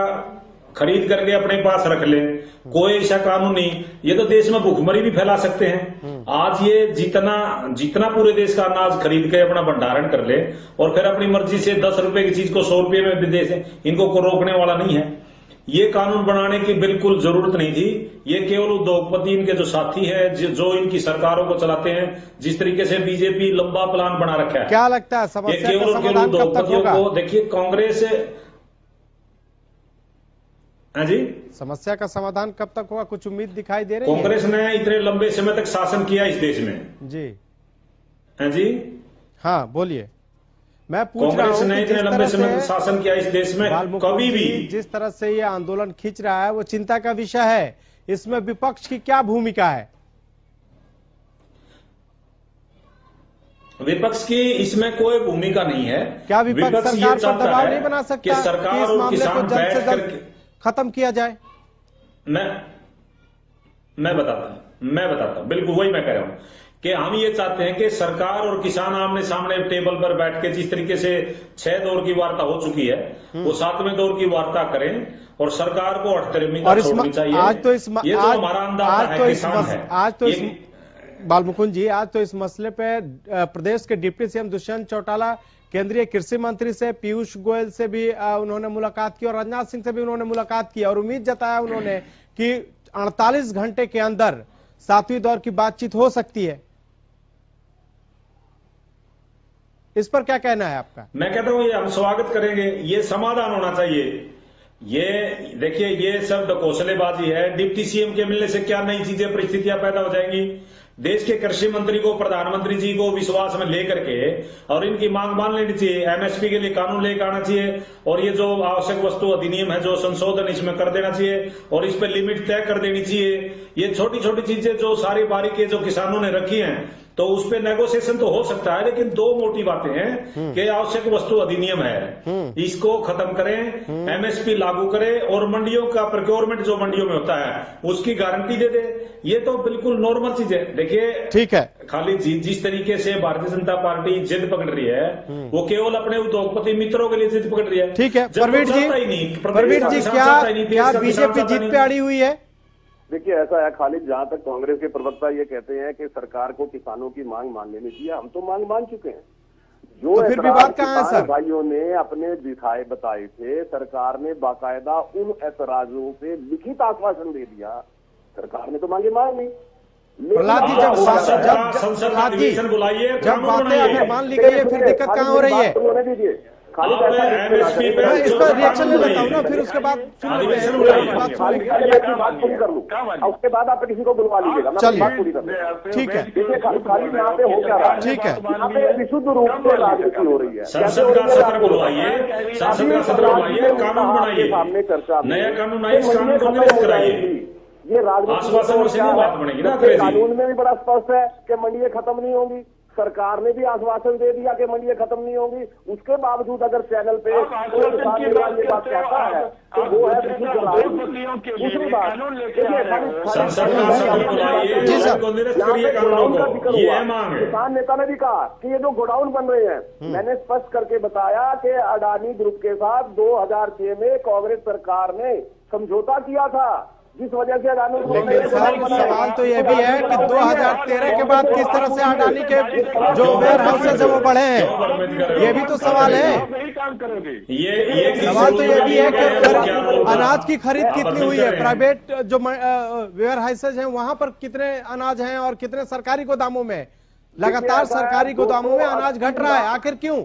खरीद करके अपने पास रख ले, कोई ऐसा कानून नहीं। ये तो देश में भूखमरी भी फैला सकते हैं। आज ये जितना पूरे देश का अनाज खरीद के अपना भंडारण कर ले और फिर अपनी मर्जी से 10 रुपए की चीज को 100 रुपए में भी दे से, इनको को रोकने वाला नहीं है। ये कानून बनाने की बिल्कुल जरूरत नहीं थी। ये केवल उद्योगपति, इनके जो साथी है, जो इनकी सरकारों को चलाते हैं, जिस तरीके से बीजेपी लंबा प्लान बना रखा है, क्या लगता है समस्या का समाधान कब तक होगा? देखिए कांग्रेस, हाँ जी, समस्या का समाधान कब तक होगा, कुछ उम्मीद दिखाई दे रही है? कांग्रेस ने इतने लंबे समय तक शासन किया इस देश में जी, हाँ जी, हाँ बोलिए। मैं पूछ रहा हूं कांग्रेस ने इतने लंबे समय तक शासन किया इस देश में, कभी भी जिस तरह से ये आंदोलन खींच रहा है वो चिंता का विषय है। इसमें विपक्ष की क्या भूमिका है? विपक्ष की इसमें कोई भूमिका नहीं है। क्या विपक्ष सरकार पर दबाव नहीं बना सकता कि सरकार इस और मामले को किसान जल्द से बैठ जल्द करके खत्म किया जाए? मैं बताता हूं, बिल्कुल वही मैं कह रहा हूं कि हम ये चाहते हैं कि सरकार और किसान आमने सामने टेबल पर बैठ के, जिस तरीके से 6 दौर की वार्ता हो चुकी है, वो 7वें दौर की वार्ता करें और सरकार को 78 छोड़नी चाहिए। आज तो इस ये तो हमारा अंदाजा है, किसान है। आज तो बालमुकुंद जी, आज तो इस मसले पे प्रदेश के डिप्टी सीएम दुष्यंत चौटाला केंद्रीय कृषि मंत्री से, पीयूष गोयल से भी उन्होंने मुलाकात की और राजनाथ सिंह से भी उन्होंने मुलाकात की और उम्मीद जताया उन्होंने कि 48 घंटे के अंदर 7वीं दौर की बातचीत हो सकती है। इस पर क्या कहना है आपका? मैं कहता हूं ये हम स्वागत करेंगे, ये समाधान होना चाहिए। ये देखिए, ये सब कौशलेबाजी है। डिप्टी सीएम के मिलने से क्या नई चीजें, परिस्थितियां पैदा हो जाएंगी। देश के कृषि मंत्री को, प्रधानमंत्री जी को विश्वास में लेकर के और इनकी मांग मान लेनी चाहिए। एमएसपी के लिए कानून लेकर आना चाहिए और ये जो आवश्यक वस्तु अधिनियम है, जो संशोधन इसमें कर देना चाहिए और इस पे लिमिट तय कर देनी चाहिए। ये छोटी छोटी चीजें जो सारी बारीकी जो किसानों ने रखी हैं, तो उस पे नेगोशिएशन तो हो सकता है, लेकिन 2 मोटी बातें हैं कि आवश्यक वस्तु अधिनियम है, इसको खत्म करें, एमएसपी लागू करें और मंडियों का प्रोक्योरमेंट जो मंडियों में होता है उसकी गारंटी दे दे। ये तो बिल्कुल नॉर्मल चीज है। देखिए, ठीक है खालिद जी, जिस तरीके से भारतीय जनता पार्टी जिद पकड़ रही है, वो केवल अपने उद्योगपति मित्रों के लिए जिद पकड़ रही है। ठीक है प्रवीण जी, क्या बीजेपी जीत पे अड़ी हुई है? देखिए ऐसा है खालिद, जहां तक कांग्रेस के प्रवक्ता ये कहते हैं कि सरकार को किसानों की मांग मान लेनी चाहिए, हम तो मांग मान चुके हैं। जो तो फिर भी बात कहां है सर? भाइयों ने अपने बताए थे, सरकार ने बाकायदा उन ऐतराजों पे लिखित आश्वासन दे दिया, सरकार ने तो मांगे मान ली। प्रहलाद जी, जब बातें मान ली गई है, फिर दिक्कत कहां हो रही है? इस पर रिएक्शन ले लेता हूँ ना, फिर उसके बाद उसके बाद आप किसी को बुलवा लीजिएगा। चलिए ठीक है, देखिए खालिद यहाँ पे हो क्या रहा है, ठीक है, यहाँ पे विशुद्ध रूप से राजनीति हो रही है। संसद का सत्र बुलवाइए, संसद का सत्र बुलवाइए, कानून बनाइए, सामने चर्चा, नया कानून आए, इस कानून को निरस्त कराइए। ये राजनीति बात बनेगी ना। कानून में भी बड़ा स्पष्ट है कि मंडियां खत्म नहीं होंगी, सरकार ने भी आश्वासन दे दिया कि मंडियां खत्म नहीं होंगी। उसके बावजूद अगर चैनल पे कोई किसान ये बात कहता है तो वो है दूसरी बात। किसान नेता ने भी कहा कि ये जो गोडाउन बन रहे हैं, मैंने स्पष्ट करके बताया कि अडानी ग्रुप के साथ 2006 में कांग्रेस सरकार ने समझौता किया था, जिस वजह से अडानी। लेकिन सवाल तो ये भी है कि 2013 के बाद किस तरह से अडानी के जो वेयर हाउसेज है वो बढ़े हैं, ये भी तो सवाल है। सवाल तो ये भी है कि अनाज की खरीद कितनी हुई है, प्राइवेट जो वेयर हाउसेज हैं वहां पर कितने अनाज हैं और कितने सरकारी गोदामों में? लगातार सरकारी गोदामों में अनाज घट रहा है, आखिर क्यों?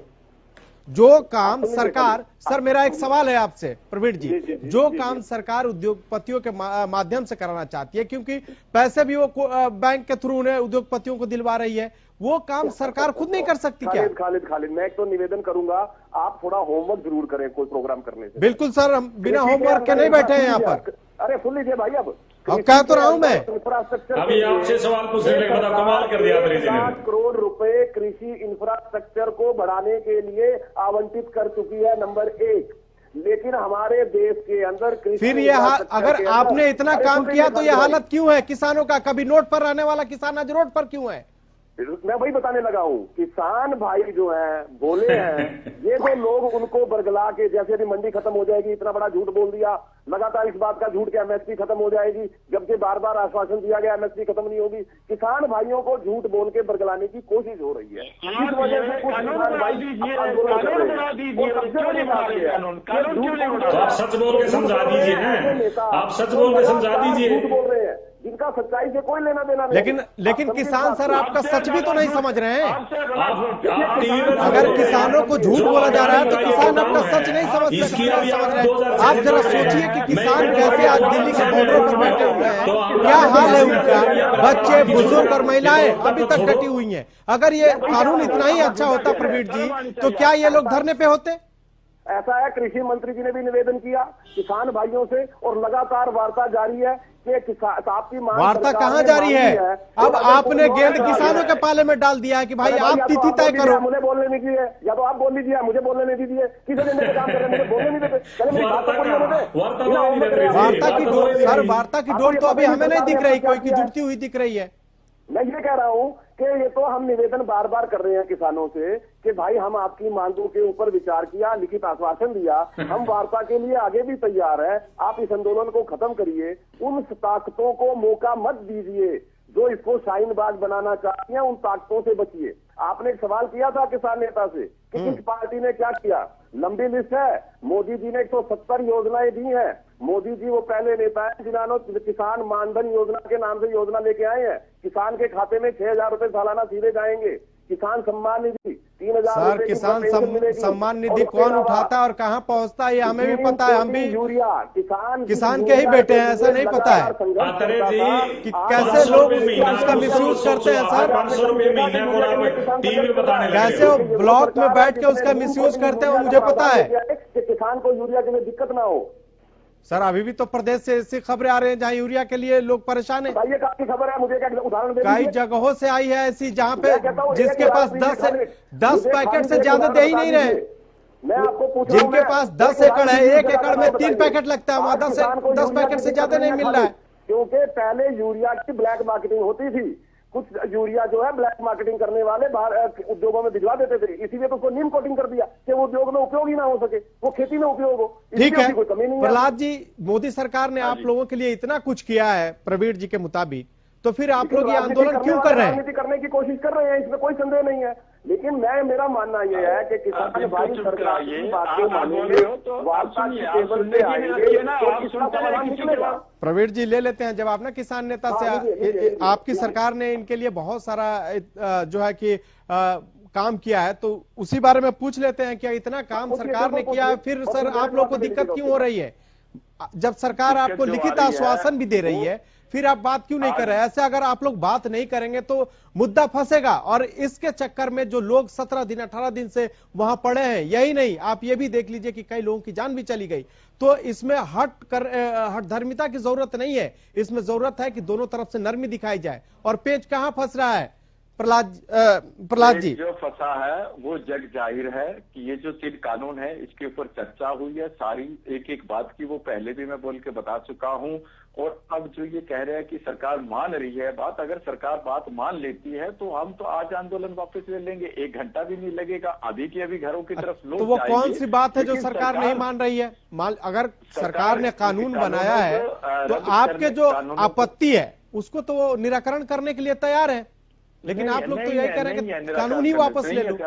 जो काम सरकार, सर मेरा एक सवाल है आपसे प्रवीण जी, जो काम सरकार उद्योगपतियों के माध्यम से कराना चाहती है, क्योंकि पैसे भी वो बैंक के थ्रू उन्हें उद्योगपतियों को दिलवा रही है, वो काम सरकार खुद नहीं कर सकती क्या? खालिद मैं एक तो निवेदन करूंगा, आप थोड़ा होमवर्क जरूर करें कोई प्रोग्राम करने से। बिल्कुल सर, हम बिना होमवर्क के नहीं बैठे हैं यहाँ पर। अरे सुन लीजिए भाई, अब अब कह तो रहा हूं मैं। इंफ्रास्ट्रक्चर अभी आपसे सवाल पूछने लगे, बताओ, कमाल कर दिया आपने जी ने। 50 करोड़ रुपए कृषि इंफ्रास्ट्रक्चर को बढ़ाने के लिए आवंटित कर चुकी है, नंबर 1। लेकिन हमारे देश के अंदर कृषि फिर ये अगर आपने इतना काम किया तो ये हालत क्यों है किसानों का? कभी नोट पर रहने वाला किसान आज रोड पर क्यों है? मैं वही बताने लगा हूँ, किसान भाई जो हैं बोले हैं, ये तो लोग उनको बरगला के, जैसे अभी मंडी खत्म हो जाएगी, इतना बड़ा झूठ बोल दिया, लगातार इस बात का झूठ कि एमएसपी खत्म हो जाएगी, जबकि बार बार आश्वासन दिया गया एमएसपी खत्म नहीं होगी। किसान भाइयों को झूठ बोल के बरगलाने की कोशिश हो रही है। इस वजह से कुछ किसान भाई आंदोलन कर रहे हैं। तो आप सच बोल के समझा दीजिए ना, आप सच बोल के समझा दीजिए। झूठ बोल रहे हैं जिनका सच्चाई से कोई लेना देना नहीं। लेकिन किसान सर आपका सच भी तो नहीं समझ रहे हैं। अगर किसानों को झूठ बोला जा रहा है तो किसान आपका सच नहीं समझ रहे हैं। आप जरा सोचिए कि किसान कैसे आज दिल्ली के बॉर्डरों पर बैठे हुए हैं, क्या हाल है उनका। बच्चे, बुजुर्ग और महिलाएं अभी तक डटी हुई हैं। अगर ये कानून इतना ही अच्छा होता प्रवीण जी, तो क्या ये लोग धरने पे होते? ऐसा है, कृषि मंत्री जी ने भी निवेदन किया किसान भाइयों से, और लगातार वार्ता जारी है कि आपकी मांग। वार्ता कहाँ जारी है? अब आपने गेंद किसानों के पाले में डाल दिया है कि भाई आप तिथि तय करो। मुझे बोलने नहीं दिए, या तो आप बोल लीजिए, मुझे बोलने नहीं दीजिए, किसी ने मेरे काम कर रहे, मुझे बोलने नहीं देते। वार्ता की डोर सर, वार्ता की डोर तो अभी हमें नहीं दिख रही, कोई की जुड़ती हुई दिख रही है। मैं ये कह रहा हूं कि ये तो हम निवेदन बार बार कर रहे हैं किसानों से कि भाई हम आपकी मांगों के ऊपर विचार किया, लिखित आश्वासन दिया, हम वार्ता के लिए आगे भी तैयार है, आप इस आंदोलन को खत्म करिए, उन ताकतों को मौका मत दीजिए जो इसको शाहीनबाज बनाना चाहती हैं, उन ताकतों से बचिए। आपने एक सवाल किया था किसान नेता से कि किस पार्टी ने क्या किया। लंबी लिस्ट है। मोदी जी ने 170 योजनाएं दी हैं। मोदी जी वो पहले नेता है जिन्होंने किसान मानधन योजना के नाम से योजना लेके आए हैं। किसान के खाते में 6,000 रुपए सालाना सीधे जाएंगे। किसान सम्मान निधि 3,000 सर, किसान सम्मान निधि कौन उठाता है और कहाँ पहुँचता है ये हमें भी पता है। हम भी यूरिया किसान के ही बेटे हैं, ऐसा नहीं पता है कि कैसे लोग उसका मिसयूज करते हैं। सर, 500 रुपये महीने को आप टीवी में बताने कैसे वो ब्लॉक में बैठ के उसका मिसयूज करते हैं, मुझे पता है कि किसान को यूरिया के लिए दिक्कत ना हो। सर, अभी भी तो प्रदेश से ऐसी खबरें आ रही हैं जहां यूरिया के लिए लोग परेशान हैं। ये काफी खबर है, मुझे क्या उदाहरण दे। कई जगहों से आई है ऐसी जहां पे जिसके पास 10 पैकेट से ज्यादा दे ही नहीं रहे। मैं आपको पूछ जिनके पास 10 एकड़ है, 1 एकड़ में 3 पैकेट लगता है, वहां 10 पैकेट से ज्यादा नहीं मिल रहा है। क्योंकि पहले यूरिया की ब्लैक मार्केटिंग होती थी। कुछ यूरिया जो है ब्लैक मार्केटिंग करने वाले बाहर उद्योगों में भिजवा देते थे, इसीलिए तो उसको नीम कोटिंग कर दिया कि वो उद्योग में उपयोग ही ना हो सके, वो खेती में उपयोग हो। ठीक है प्रहलाद जी, मोदी सरकार ने आप लोगों के लिए इतना कुछ किया है प्रवीण जी के मुताबिक, तो फिर आप लोग ये आंदोलन क्यों कर रहे हैं? राजनीति करने की कोशिश कर रहे हैं, इसमें कोई संदेह नहीं है। लेकिन मेरा मानना यह है कि किसान भाई सरकार की बातें मानेंगे, वार्ता की टेबल पे आएंगे तो इसका समाधान निकलेगा। प्रवीण जी ले लेते हैं जवाब ना किसान नेता से। आपकी सरकार ने इनके लिए बहुत सारा जो है कि काम किया है, तो उसी बारे में पूछ लेते हैं। क्या इतना काम सरकार ने किया है, फिर सर आप लोग को दिक्कत क्यों हो रही है? जब सरकार आपको लिखित आश्वासन भी दे रही है, फिर आप बात क्यों नहीं कर रहे हैं? ऐसे अगर आप लोग बात नहीं करेंगे तो मुद्दा फंसेगा, और इसके चक्कर में जो लोग 17 दिन 18 दिन से वहां पड़े हैं, यही नहीं आप ये भी देख लीजिए कि कई लोगों की जान भी चली गई। तो इसमें हट धर्मिता की जरूरत नहीं है, इसमें जरूरत है कि दोनों तरफ से नरमी दिखाई जाए। और पेच कहां फंस रहा है प्रहलाद जी? जो फंसा है वो जग जाहिर है कि ये जो 3 कानून है इसके ऊपर चर्चा हुई है, सारी एक एक बात की वो पहले भी मैं बोल के बता चुका हूं। और अब जो ये कह रहे हैं कि सरकार मान रही है बात, अगर सरकार बात मान लेती है तो हम तो आज आंदोलन वापस ले लेंगे, 1 घंटा भी नहीं लगेगा। अभी के अभी घरों की तरफ लोग तो वो कौन सी बात है जो सरकार नहीं मान रही है? अगर सरकार ने कानून बनाया है तो आपके जो आपत्ति है उसको तो वो निराकरण करने के लिए तैयार है, लेकिन आप लोग तो यही कह रहे हैं कि कानून ही वापस ले लो।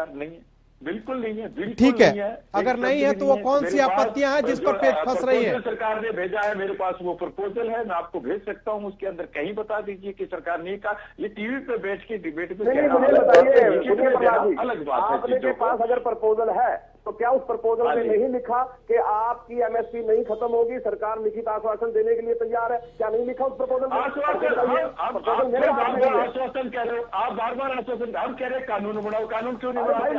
बिल्कुल नहीं है, ठीक है। अगर नहीं है तो वो कौन सी आपत्तियां हैं जिस पर पेच फंस रही है? सरकार ने भेजा है, मेरे पास वो प्रपोजल है, मैं आपको भेज सकता हूं। उसके अंदर कहीं बता दीजिए कि सरकार ने कहा। ये टीवी पे बैठ के डिबेट में अलग बात है। आपके पास अगर प्रपोजल है तो क्या उस प्रपोजल में नहीं लिखा कि आपकी एमएसपी नहीं खत्म होगी, सरकार लिखित आश्वासन देने के लिए तैयार है? क्या नहीं लिखा उस प्रपोजल में? आश्वासन कह रहे हो, आप बार बार आश्वासन, हम कह रहे कानून बनाओ, कानून क्यों नहीं बनाते?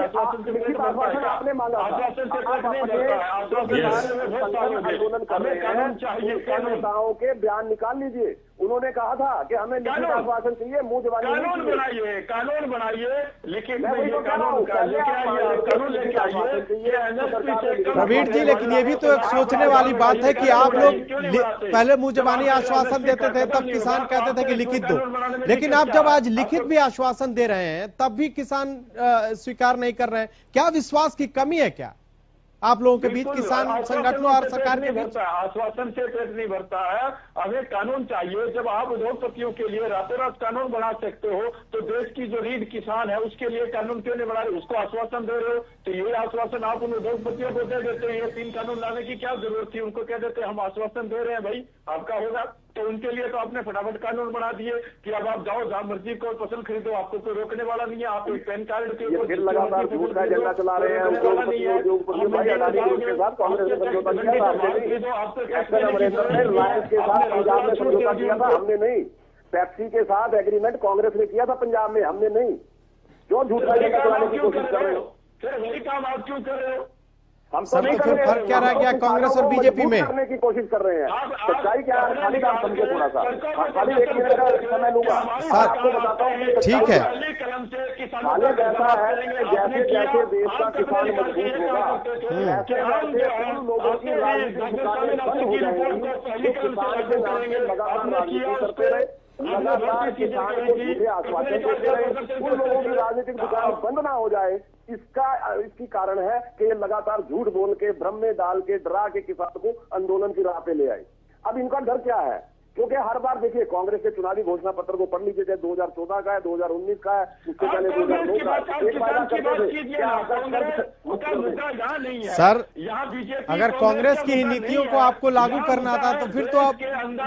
आश्वासन आपने मांगा, आश्वासन से आंदोलन कर रहे हैं, चाहिए, नेताओं के बयान निकाल लीजिए। उन्होंने कहा था कि हमें लिखित आश्वासन चाहिए, मुंह जबानी कानून बनाइए, कानून बनाइए, लिखित कानून लेके आइए। प्रवीण जी, लेकिन ये भी तो एक सोचने वाली बात है कि आप लोग पहले मुंह जबानी आश्वासन देते थे, तब किसान कहते थे कि लिखित दो, लेकिन आप जब आज लिखित भी आश्वासन दे रहे हैं तब भी किसान स्वीकार नहीं कर रहे हैं। क्या विश्वास की कमी है क्या आप लोगों के बीच, किसान संगठनों और सरकार के बीच? आश्वासन से पेट नहीं भरता है, हमें कानून चाहिए। जब आप उद्योगपतियों के लिए रातों रात कानून बना सकते हो तो देश की जो रीढ़ किसान है उसके लिए कानून क्यों नहीं बना रहे? उसको आश्वासन दे रहे हो, तो ये आश्वासन आप उन उद्योगपतियों को दे देते हैं। ये 3 कानून लाने की क्या जरूरत थी? उनको कह देते हम आश्वासन दे रहे हैं भाई, आपका होगा। तो उनके लिए तो आपने फटाफट कानून बना दिए कि अब आप जाओ, जहां मर्जी को फसल खरीदो, आपको कोई रोकने वाला नहीं है। आप एक पैन कार्ड के फिर लगातार झूठ का एजेंडा चला रहे हैं। उद्योगपतियों भाई अडानी ग्रुप के साथ कांग्रेस ने समझौता किया था, हमने नहीं। कैप्टन अमरिंदर ने रिलायंस के साथ पंजाब में समझौता किया था, हमने नहीं। पेप्सी के साथ एग्रीमेंट कांग्रेस ने किया था पंजाब में, हमने नहीं। क्यों झूठ का एजेंडा चलाने की कोशिश कर रहे हो? फिर वही काम आप क्यों कर रहे हो? हम सर, तो फिर फर्क क्या रह गया कांग्रेस और बीजेपी में? करने की कोशिश कर रहे हैं। सच्चाई क्या है? खाली आप समझे थोड़ा सा, खाली 1 मिनट का समय लूंगा, आपको बताता हूँ। ठीक है, खाली ऐसा है कि जैसे जैसे देश का किसान मजबूत होगा, ऐसे वैसे उन लोगों की राजनीतिक दुकानें बंद हो जाएंगी जो किसान के नाम से लगातार राजनीति करते रहे, लगातार किसान को झूठे आश्वासन देते रहे। उन लोगों की राजनीतिक दुकान बंद ना हो जाए, इसकी कारण है कि ये लगातार झूठ बोल के, भ्रम में डाल के, डरा के किसान को आंदोलन की राह पे ले आए। अब इनका डर क्या है? क्योंकि हर बार देखिए कांग्रेस के चुनावी घोषणा पत्र को पढ़ लीजिए, चाहे 2014 का है, 2019 का है, उससे पहले 2009 का है। एक वायदा करते थे। सर, अगर कांग्रेस की ही नीतियों को आपको लागू करना था तो फिर तो आप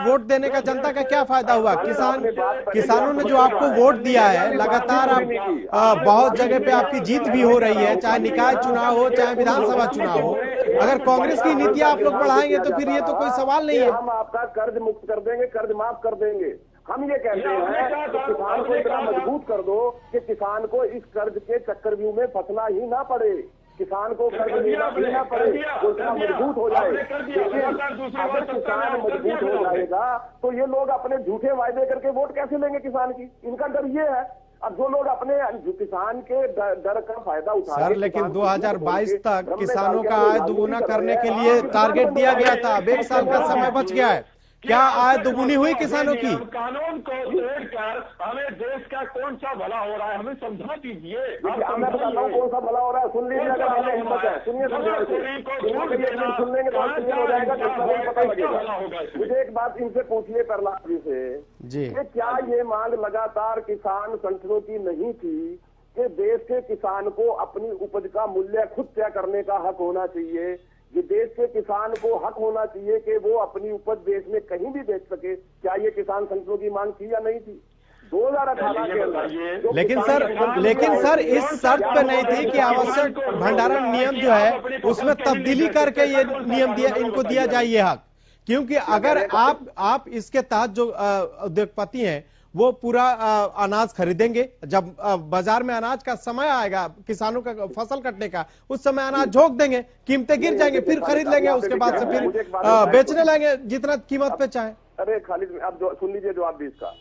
वोट देने का जनता का क्या फायदा हुआ? किसानों ने जो आपको वोट दिया है, लगातार आप बहुत जगह पे आपकी जीत भी हो रही है, चाहे निकाय चुनाव हो, चाहे विधानसभा चुनाव हो। अगर कांग्रेस की नीतियां आप लोग बढ़ाएंगे तो फिर ये तो कोई सवाल नहीं है। हम आपका कर्ज मुक्त कर देंगे, कर्ज माफ कर देंगे। हम ये कहते हैं कि किसान को इतना मजबूत कर दो कि किसान को इस कर्ज के चक्रव्यूह में फंसना ही ना पड़े, किसान को कर्ज लेना ही ना पड़े, वो इतना मजबूत हो जाए। लेकिन अगर किसान मजबूत हो जाएगा तो ये लोग अपने झूठे वायदे करके वोट कैसे लेंगे किसान की? इनका डर ये है। अब जो लोग अपने किसान के डर का फायदा उठा, सर, लेकिन 2022 तक किसानों का आय दोगुना करने के लिए टारगेट दिया गया था। अब 1 साल का समय बच गया है, क्या आय दोगुनी हुई किसानों की? कानून को तोड़कर हमें देश का कौन सा भला हो रहा है, हमें समझा दीजिए। मैं बताता हूँ कौन सा भला हो रहा है, सुन लीजिए अगर आपको हिम्मत है। सुनिए, सुन लेंगे तो क्लियर हो जाएगा, पता लगेगा। मुझे एक बात इनसे पूछिए प्रहलाद जी से जी, कि क्या ये मांग लगातार किसान संगठनों की नहीं थी कि देश के किसान को अपनी उपज का मूल्य खुद तय करने का हक होना चाहिए? ये देश के किसान को हक होना चाहिए कि वो अपनी उपज देश में कहीं भी बेच सके। क्या ये किसान संगठनों की मांग थी या नहीं थी? 2018 के अंदर। लेकिन सर इस शर्त पे नहीं थी कि आवश्यक भंडारण नियम जो है उसमें तब्दीली करके ये नियम इनको दिया जाए ये हक। क्योंकि अगर आप इसके तहत जो उद्योगपति हैं वो पूरा अनाज खरीदेंगे, जब बाजार में अनाज का समय आएगा, किसानों का फसल कटने का, उस समय अनाज झोंक देंगे, कीमतें गिर जाएंगे, फिर खरीद लेंगे, उसके बाद से फिर बेचने लगेंगे जितना कीमत पे चाहे। अरे खालिद, अब सुन लीजिए जवाब भी इसका।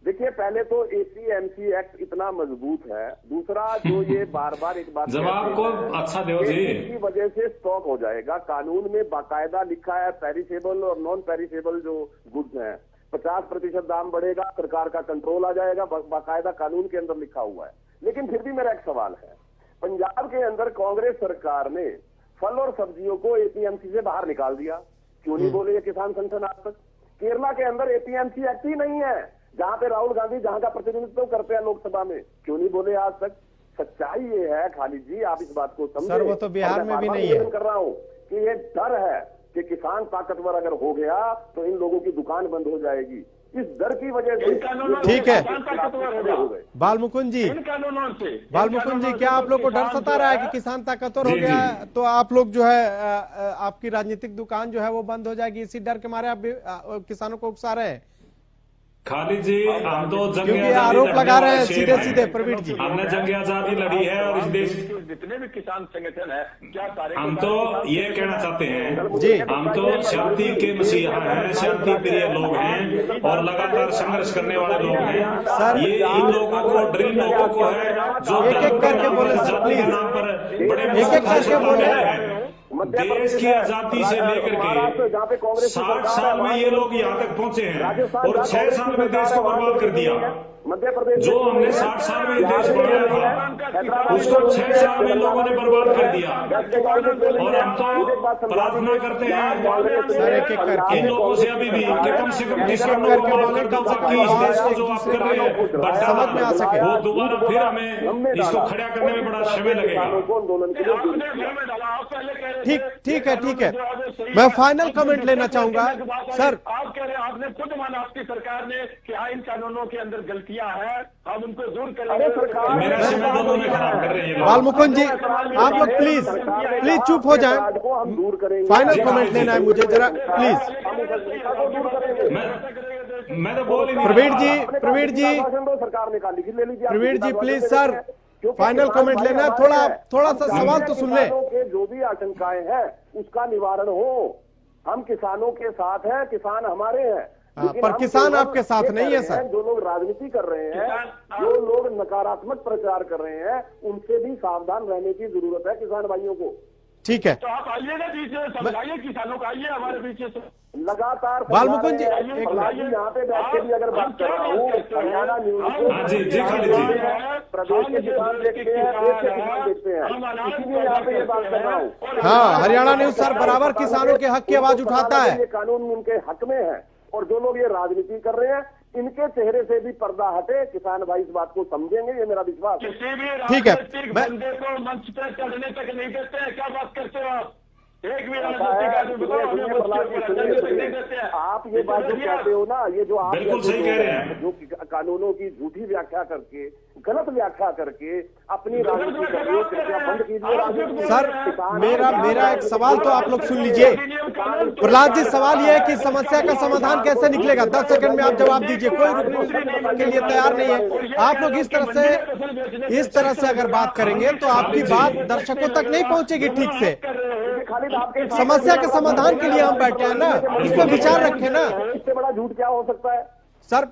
देखिए, पहले तो एपीएमसी एक्ट इतना मजबूत है, दूसरा जो ये बार बार एक बात जवाब को अच्छा दो जी, इसकी वजह से स्टॉक हो जाएगा। कानून में बाकायदा लिखा है पेरिसेबल और नॉन पेरिसेबल जो गुड्स हैं 50% दाम बढ़ेगा, सरकार का कंट्रोल आ जाएगा, बाकायदा कानून के अंदर लिखा हुआ है। लेकिन फिर भी मेरा एक सवाल है, पंजाब के अंदर कांग्रेस सरकार ने फल और सब्जियों को एपीएमसी से बाहर निकाल दिया, क्यों नहीं बोले ये किसान संगठन आज तक? केरला के अंदर एपीएमसी एक्ट ही नहीं है, जहां पे राहुल गांधी जहां का प्रतिनिधित्व करते हैं लोकसभा में, क्यों नहीं बोले आज तक? सच्चाई ये है खालिद जी, आप इस बात को समझे। सर, वो तो बिहार में भी नहीं है। कर रहा हूँ कि ये डर है कि किसान ताकतवर अगर हो गया तो इन लोगों की दुकान बंद हो जाएगी। इस डर की वजह से ठीक है हो गए। बालमुकुंद जी, बालमुकुंद जी, क्या आप लोग को डर सता रहा है कि किसान ताकतवर हो गया है तो आप लोग जो है आपकी राजनीतिक दुकान जो है वो बंद हो जाएगी, इसी डर के मारे आप किसानों को उकसा रहे हैं? खालिद जी, हम तो क्योंकि आरोप लगा रहे हैं सीधे सीधे प्रवीण जी। हमने जंग आजादी लड़ी है और इस देश जितने भी किसान संगठन है, क्या हम तो ये कहना चाहते हैं जी, हम तो शांति के मसीहा हैं, शांति प्रिय लोग हैं और लगातार संघर्ष करने वाले लोग हैं। सर, ये इन लोगों को, ड्रिल लोगों को है जो एक एक करके बोले सर, जाति के प्लीज नाम पर बड़े एक एक करके बोले। देश की आजादी से लेकर के 60 साल में ये लोग यहाँ तक पहुंचे हैं और 6 साल में देश को बर्बाद कर दिया। मध्य प्रदेश जो हमने 60 साल में देश बनाया था उसको 6 साल में लोगों ने बर्बाद कर दिया। और हम तो प्रार्थना करते हैं इन लोगों से अभी भी कि कम से कम किसानों को माफ कर दो ताकि इस देश को जो आप कर रहे हो समझ में आ सके, वो दोबारा फिर हमें इसको खड़ा करने में बड़ा समय लगेगा। ठीक है मैं फाइनल कमेंट लेना चाहूंगा सर। आप कह रहे हैं, आपने खुद माना आपकी सरकार ने कि इन कानूनों के अंदर गलतियां हैं, हम उनको दूर करेंगे। बालमुकुंद जी, आप लोग प्लीज चुप हो जाएं, हम दूर करेंगे। फाइनल कमेंट लेना है मुझे जरा प्लीज। मैं तो बोल प्रवीण जी सरकार ने कहा लिखित ले लीजिए। प्रवीण जी प्लीज सर, फाइनल कमेंट लेना है, थोड़ा सा सवाल तो सुन ले। के जो भी आशंकाएं हैं उसका निवारण हो। हम किसानों के साथ हैं, किसान हमारे हैं, पर किसान आपके साथ नहीं है सर। जो लोग राजनीति कर रहे हैं, जो लोग नकारात्मक प्रचार कर रहे हैं, उनसे भी सावधान रहने की जरूरत है किसान भाइयों को। ठीक है, तो आप आइएगा बीच में, समझाइए किसानों को, आइए हमारे बीच से लगातार। बालमुकुंद जी यहाँ पे बैठ के भी अगर बात कर रहा हूँ, हरियाणा न्यूज प्रदेश के किसान देखते हैं, देश के किसान देखते हैं, इसीलिए यहाँ पे ये बात कर रहा हूँ। हाँ, हरियाणा न्यूज सर बराबर किसानों के हक की आवाज उठाता है। ये कानून उनके हक में है और जो लोग ये राजनीति कर रहे हैं इनके चेहरे से भी पर्दा हटे। किसान भाई इस बात को समझेंगे, ये मेरा विश्वास है। किसी भी ठीक है, राजनीतिक बंदे को मंच पर चढ़ने तक नहीं देते हैं। क्या बात करते हो आप? एक भी राजनीतिक आदमी आप ये बात जो कहते हो ना, ये जो आप बिल्कुल सही कह रहे हैं, जो कानूनों की झूठी व्याख्या करके, गलत व्याख्या करके अपनी राजनीति कर रहे हो, कृपया बंद कीजिए। सर मेरा एक सवाल तो आप लोग सुन लीजिए। प्रहलाद जी, सवाल यह है कि समस्या का समाधान कैसे निकलेगा? 10 सेकंड में आप जवाब दीजिए, कोई रुकने के लिए तैयार नहीं है। आप लोग इस तरह से अगर बात करेंगे तो आपकी बात दर्शकों तक नहीं पहुंचेगी ठीक से। समस्या के समाधान के लिए हम बैठे हैं ना, इस पर विचार रखें ना। इससे बड़ा झूठ क्या हो सकता है? सर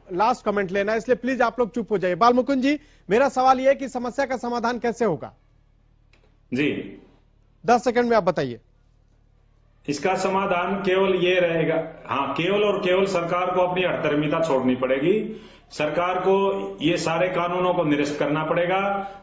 लास्ट कमेंट लेना है, इसलिए प्लीज आप लोग चुप हो जाइए। बालमुकुंद जी, मेरा सवाल यह है कि समस्या का समाधान कैसे होगा? जी 10 सेकंड में आप बताइए। इसका समाधान केवल ये रहेगा, हाँ, केवल और केवल सरकार को अपनी हठधर्मिता छोड़नी पड़ेगी। सरकार को ये सारे कानूनों को निरस्त करना पड़ेगा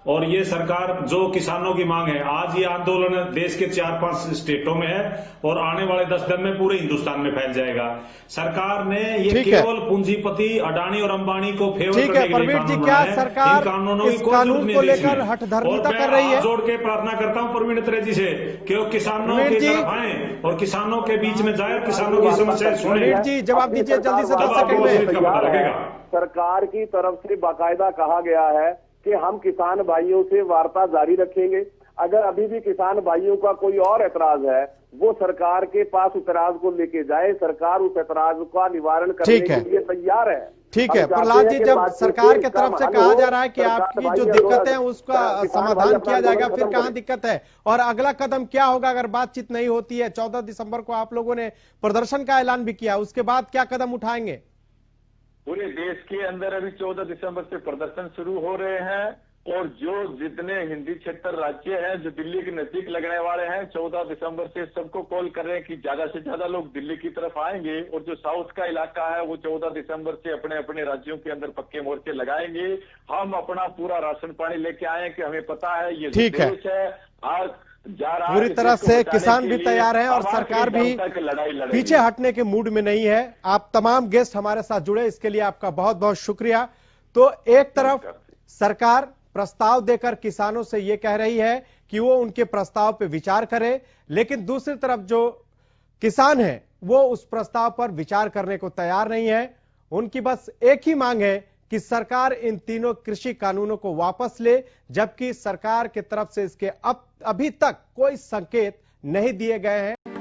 और ये सरकार जो किसानों की मांग है, आज ये आंदोलन देश के 4-5 स्टेटों में है और आने वाले 10 दिन में पूरे हिंदुस्तान में फैल जाएगा। सरकार ने ये केवल पूंजीपति अडानी और अंबानी को फेवर करने के लिए कानून बनाया है। सरकार इस कानून को लेकर हठधर्मिता कर रही है। जोड़ के प्रार्थना करता हूँ प्रवीण त्रेजी से कि वो किसानों की तरफ आए और किसानों के बीच में जाए, किसानों की समस्याएं सुने। जी जवाब दीजिए जल्दी से, 10 सेकंड में। सरकार की तरफ से बाकायदा कहा गया है कि हम किसान भाइयों से वार्ता जारी रखेंगे। अगर अभी भी किसान भाइयों का कोई और ऐतराज है, वो सरकार के पास ऐतराज को लेके जाए, सरकार उस ऐतराज का निवारण करने के लिए तैयार है। ठीक है प्रहलाद जी, जब सरकार की तरफ से कहा जा रहा है कि आपकी जो दिक्कत है उसका समाधान किया जाएगा, फिर कहां दिक्कत है और अगला कदम क्या होगा अगर बातचीत नहीं होती है? 14 दिसंबर को आप लोगों ने प्रदर्शन का ऐलान भी किया, उसके बाद क्या कदम उठाएंगे? पूरे देश के अंदर अभी 14 दिसंबर से प्रदर्शन शुरू हो रहे हैं और जो जितने हिंदी क्षेत्र राज्य हैं जो दिल्ली के नजदीक लगने वाले हैं, 14 दिसंबर से सबको कॉल कर रहे हैं कि ज्यादा से ज्यादा लोग दिल्ली की तरफ आएंगे और जो साउथ का इलाका है वो 14 दिसंबर से अपने अपने राज्यों के अंदर पक्के मोर्चे लगाएंगे। हम अपना पूरा राशन पानी लेके आए कि हमें पता है ये देश है आज पूरी तरह से किसान भी तैयार हैं और सरकार भी पीछे हटने के मूड में नहीं है। आप तमाम गेस्ट हमारे साथ जुड़े, इसके लिए आपका बहुत बहुत शुक्रिया। तो एक तरफ सरकार प्रस्ताव देकर किसानों से यह कह रही है कि वो उनके प्रस्ताव पर विचार करे, लेकिन दूसरी तरफ जो किसान है वो उस प्रस्ताव पर विचार करने को तैयार नहीं है। उनकी बस एक ही मांग है कि सरकार इन तीनों कृषि कानूनों को वापस ले, जबकि सरकार की तरफ से इसके अभी तक कोई संकेत नहीं दिए गए हैं।